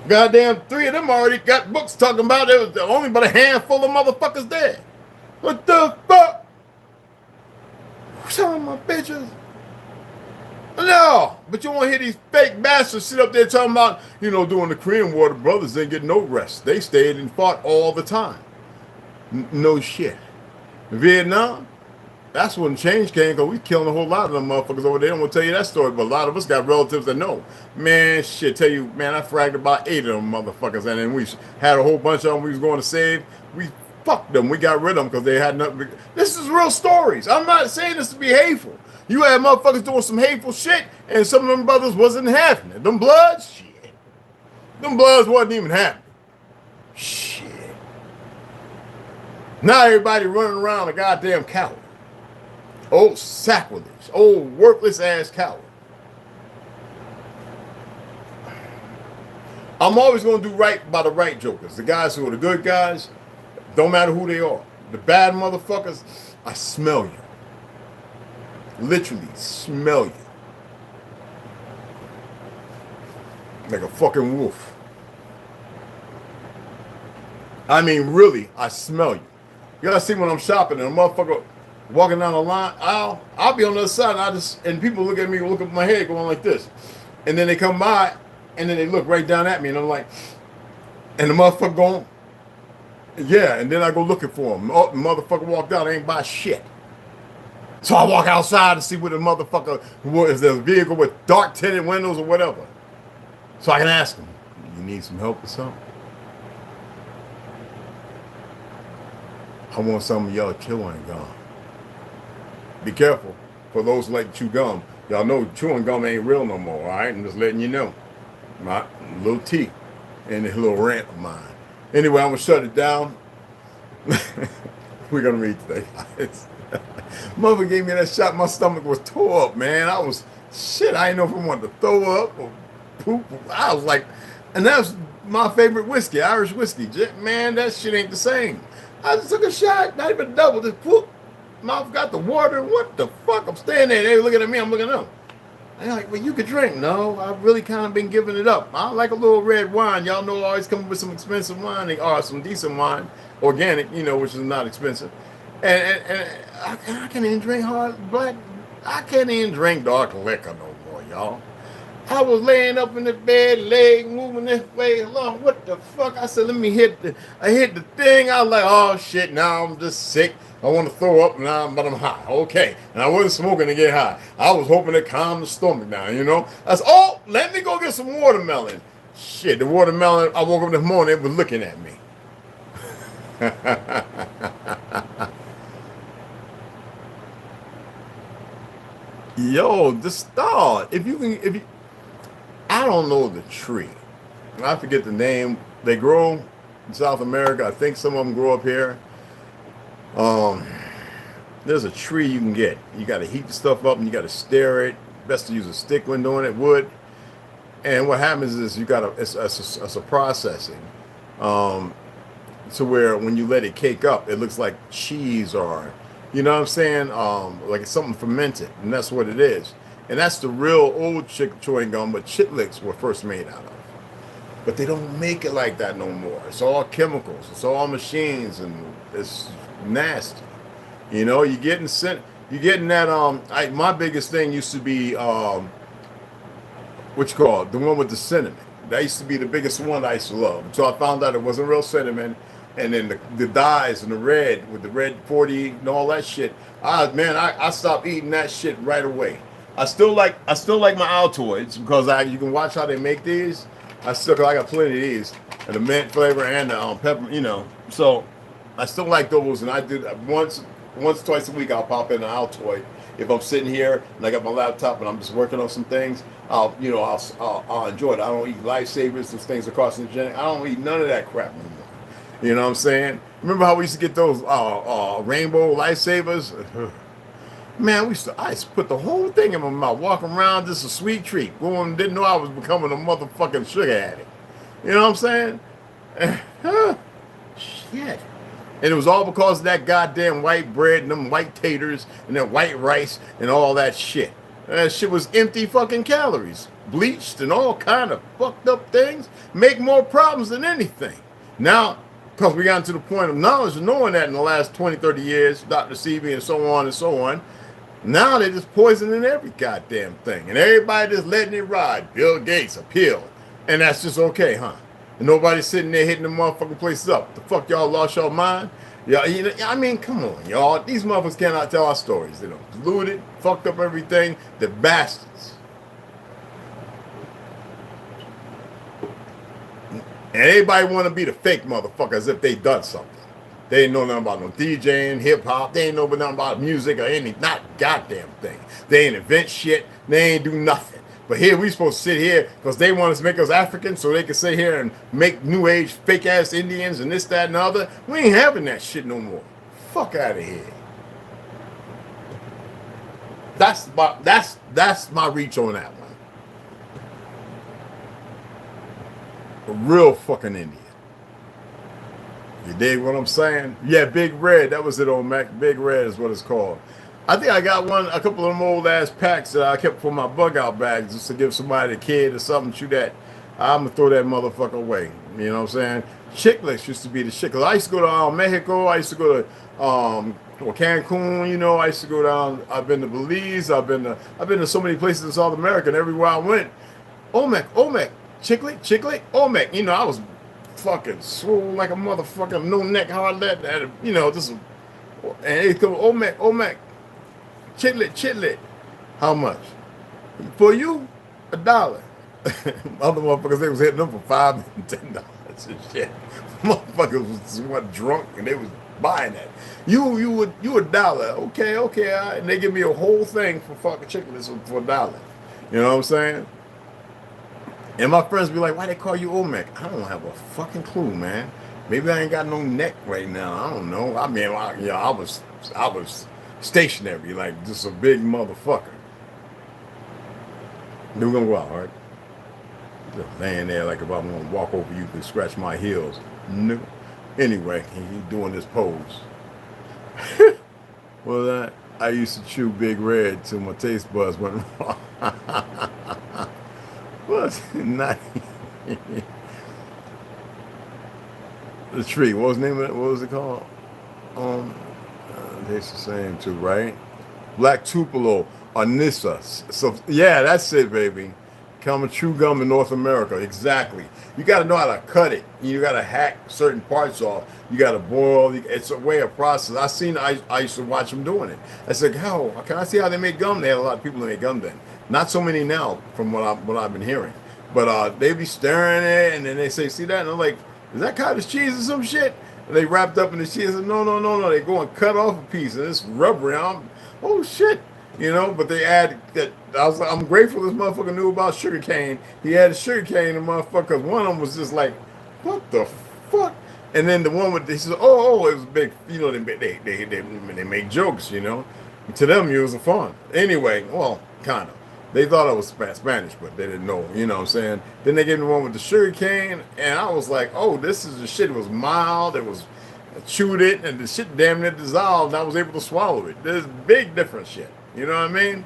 Goddamn, 3 of them already got books talking about it was only but a handful of motherfuckers there. What the fuck? Some of my bitches. No, but you want to hear these fake bastards sit up there talking about, you know, during the Korean War, the brothers didn't get no rest. They stayed and fought all the time. No shit. Vietnam, that's when change came because we killing a whole lot of them motherfuckers over there. I don't want to tell you that story, but a lot of us got relatives that know. Man, shit, tell you, man, I fragged about 8 of them motherfuckers, and then we had a whole bunch of them we was going to save. We fucked them. We got rid of them because they had nothing. This is real stories. I'm not saying this to be hateful. You had motherfuckers doing some hateful shit, and some of them brothers wasn't having it. Them Bloods, shit. Them Bloods wasn't even having it. Shit. Now everybody running around a goddamn coward. Old sacrilege. Old worthless ass coward. I'm always going to do right by the right jokers. The guys who are the good guys, don't matter who they are. The bad motherfuckers, I smell you. Literally smell you. Like a fucking wolf. I mean, really, I smell you. You gotta see when I'm shopping and a motherfucker walking down the line, I'll be on the other side and people look at me, look at my head going like this. And then they come by and then they look right down at me and I'm like, and the motherfucker going, yeah, and then I go looking for him. Oh, the motherfucker walked out, I ain't buy shit. So I walk outside to see what the motherfucker, is there a vehicle with dark tinted windows or whatever. So I can ask him, you need some help or something? I want some of y'all chewing gum. Be careful. For those who like to chew gum, y'all know chewing gum ain't real no more, all right? I'm just letting you know. My little tea and this little rant of mine. Anyway, I'm going to shut it down. We're going to read today, guys. Mother gave me that shot. My stomach was tore up, man. I was, shit, I didn't know if I wanted to throw up or poop. I was like, and that's my favorite whiskey, Irish whiskey. Man, that shit ain't the same. I just took a shot, not even double, just poop. Mouth got the water. What the fuck? I'm standing there. They looking at me. I'm looking at them. They're like, well, you could drink. No, I've really kind of been giving it up. I like a little red wine. Y'all know I always come with some expensive wine or some decent wine, organic, you know, which is not expensive. And I can't even drink hard black. I can't even drink dark liquor no more, y'all. I was laying up in the bed, leg moving this way along. What the fuck? I said, let me hit the. I hit the thing. I was like, oh shit! Now I'm just sick. I want to throw up now, but I'm high. Okay, and I wasn't smoking to get high. I was hoping to calm the stomach down. You know. I said, oh, let me go get some watermelon. Shit, the watermelon. I woke up this morning. It was looking at me. Yo, the star. If you, I don't know the tree. I forget the name. They grow in South America. I think some of them grow up here. There's a tree you can get. You got to heat the stuff up and you got to stir it. Best to use a stick when doing it, wood. And what happens is you got to, it's a processing. To where when you let it cake up, it looks like cheese or, you know what I'm saying? Like it's something fermented, and that's what it is. And that's the real old chewing gum, but chitlets were first made out of. But they don't make it like that no more. It's all chemicals. It's all machines, and it's nasty. You know, you're getting that. My biggest thing used to be what you call it, the one with the cinnamon. That used to be the biggest one I used to love. So I found out it wasn't real cinnamon. And then the dyes and the red with the red 40 and all that shit. I stopped eating that shit right away. I still like my Altoids because you can watch how they make these. I got plenty of these, and the mint flavor and the pepper, you know. So I still like those, and I do once, twice a week. I'll pop in an Altoid if I'm sitting here and I got my laptop and I'm just working on some things. I'll enjoy it. I don't eat lifesavers, those things are carcinogenic. I don't eat none of that crap anymore. You know what I'm saying? Remember how we used to get those rainbow lifesavers? Man, I used to put the whole thing in my mouth, walk around, just a sweet treat. Woman didn't know I was becoming a motherfucking sugar addict. You know what I'm saying? Shit. And it was all because of that goddamn white bread and them white taters and that white rice and all that shit. That shit was empty fucking calories. Bleached and all kind of fucked up things. Make more problems than anything. Now, because we got to the point of knowledge of knowing that in the last 20, 30 years, Dr. Sebi and so on, now they're just poisoning every goddamn thing. And everybody just letting it ride. Bill Gates, a pill. And that's just okay, huh? And nobody's sitting there hitting the motherfucking places up. The fuck y'all lost your mind? Yeah, you know, I mean, come on, y'all. These motherfuckers cannot tell our stories. They don't dilute it, fucked up everything. They're bastards. And everybody want to be the fake motherfucker as if they done something. They ain't know nothing about no DJing, hip hop. They ain't know nothing about music or any, not goddamn thing. They ain't invent shit. They ain't do nothing. But here we supposed to sit here because they want us to make us African so they can sit here and make new age fake ass Indians and this, that, and the other. We ain't having that shit no more. Fuck out of here. That's my reach on that one. A real fucking Indian. You dig what I'm saying? Yeah, Big Red. That was it on Mac. Big Red is what it's called. I think I got a couple of them old ass packs that I kept for my bug out bags just to give somebody a kid or something. Shoot that. I'm gonna throw that motherfucker away. You know what I'm saying? Chiclets used to be the shit. Cause I used to go to Mexico. I used to go to Cancun. You know, I used to go down. I've been to Belize. I've been to so many places in South America, and everywhere I went, Olmec, chiclet, Olmec. You know, I was fucking swole like a motherfucker, no neck, hard lead, you know, just, and they come, Olmec, chitlet. How much? For you, $1. Other motherfuckers, they was hitting them for $5 and $10 and shit. Motherfuckers was drunk and they was buying that. You $1. Okay, all right. And they give me a whole thing for fucking chitlets for $1. You know what I'm saying? And my friends be like, why they call you Olmec? I don't have a fucking clue, man. Maybe I ain't got no neck right now. I don't know. I mean, I was stationary, like just a big motherfucker. We're gonna go out, all right? Just laying there like if I'm gonna walk over you can scratch my heels. No. Anyway, he doing this pose. Well, I used to chew Big Red till my taste buds went wrong. What's not the tree? What was the name of it? What was it called? tastes the same too, right? Black Tupelo, Anissa. So yeah, that's it, baby. Common chew gum in North America, exactly. You got to know how to cut it. You got to hack certain parts off. You got to boil. It's a way of process. I used to watch them doing it. I said, how can I see how they make gum? They had a lot of people that make gum then. Not so many now, from what I've been hearing. But they be stirring it, and then they say, see that? And I'm like, is that cottage cheese or some shit? And they wrapped up in the cheese. And no. They go and cut off a piece, and it's rubbery. Oh shit. You know, but they add that. I'm grateful this motherfucker knew about sugarcane. He had a sugarcane, and motherfuckers. One of them was just like, what the fuck? And then the one with he said, oh, it was big. You know, they make jokes. You know, and to them it was a fun. Anyway, well, kind of. They thought I was Spanish, but they didn't know. You know what I'm saying? Then they gave me one with the sugarcane, and I was like, oh, this is the shit. It was mild. It was. I chewed it, and the shit damn near dissolved, and I was able to swallow it. There's big different shit. You know what I mean?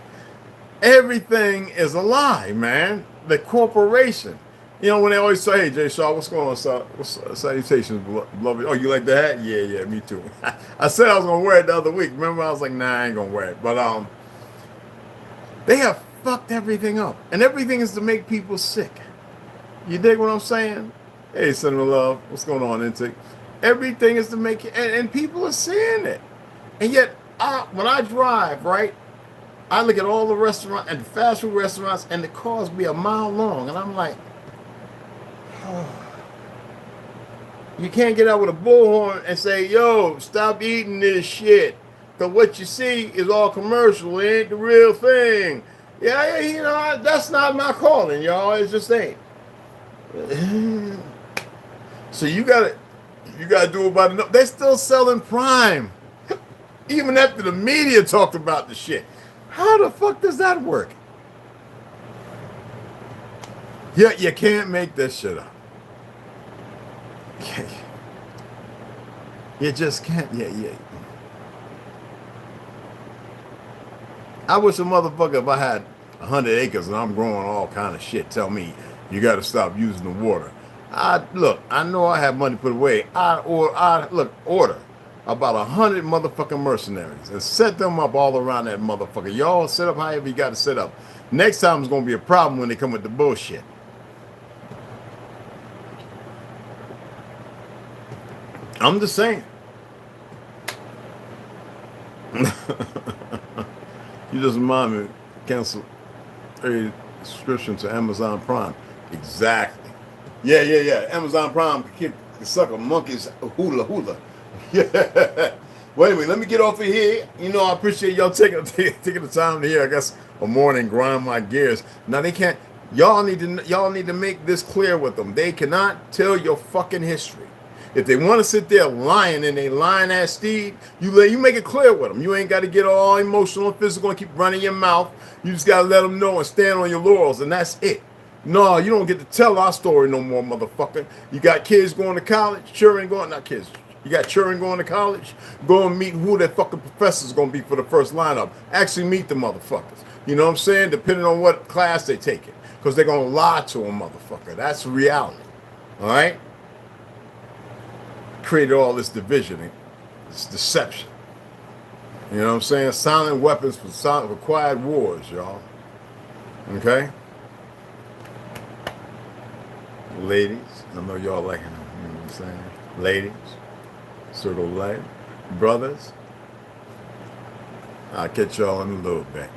Everything is a lie, man. The corporation. You know, when they always say, hey, Jay Shaw, what's going on? Salutations, beloved. Oh, you like the hat? Yeah, me too. I said I was going to wear it the other week. Remember, I was like, nah, I ain't going to wear it. But they have fucked everything up. And everything is to make people sick. You dig what I'm saying? Hey, Cinnamon Love, what's going on, Intake? Everything is to make it, and people are seeing it. And yet, when I drive, right, I look at all the restaurants and the fast food restaurants, and the cars be a mile long, and I'm like, oh. You can't get out with a bullhorn and say, yo, stop eating this shit, because what you see is all commercial. It ain't the real thing. Yeah, you know, that's not my calling, y'all. It just ain't. So you gotta do about enough. They're still selling Prime, even after the media talked about the shit. How the fuck does that work? Yeah, you can't make this shit up. You just can't. Yeah. I wish a motherfucker, if I had 100 acres and I'm growing all kind of shit, tell me you got to stop using the water. Look, I know I have money put away. Order about 100 motherfucking mercenaries and set them up all around that motherfucker. Y'all set up however you got to set up. Next time it's gonna be a problem when they come with the bullshit. I'm just saying. You just remind me, cancel a subscription to Amazon Prime. Exactly. Yeah. Amazon Prime can suck a monkey's hula. Yeah. Well, anyway, let me get off of here. You know, I appreciate y'all taking the time to hear, I guess, a morning grind my gears. Now they can't. Y'all need to make this clear with them. They cannot tell your fucking history. If they want to sit there lying and they lying ass steed, you make it clear with them. You ain't got to get all emotional and physical and keep running your mouth. You just got to let them know and stand on your laurels, and that's it. No, you don't get to tell our story no more, motherfucker. You got kids going to college, children going, not kids. You got children going to college. Go and meet who that fucking professor's going to be for the first lineup. Actually meet the motherfuckers. You know what I'm saying? Depending on what class they take it. Because they're going to lie to a motherfucker. That's reality. All right? Created all this division, this deception. You know what I'm saying? Silent weapons for quiet wars, y'all. Okay? Ladies, I know y'all liking them. You know what I'm saying? Ladies, circle life. Brothers, I'll catch y'all in a little bit.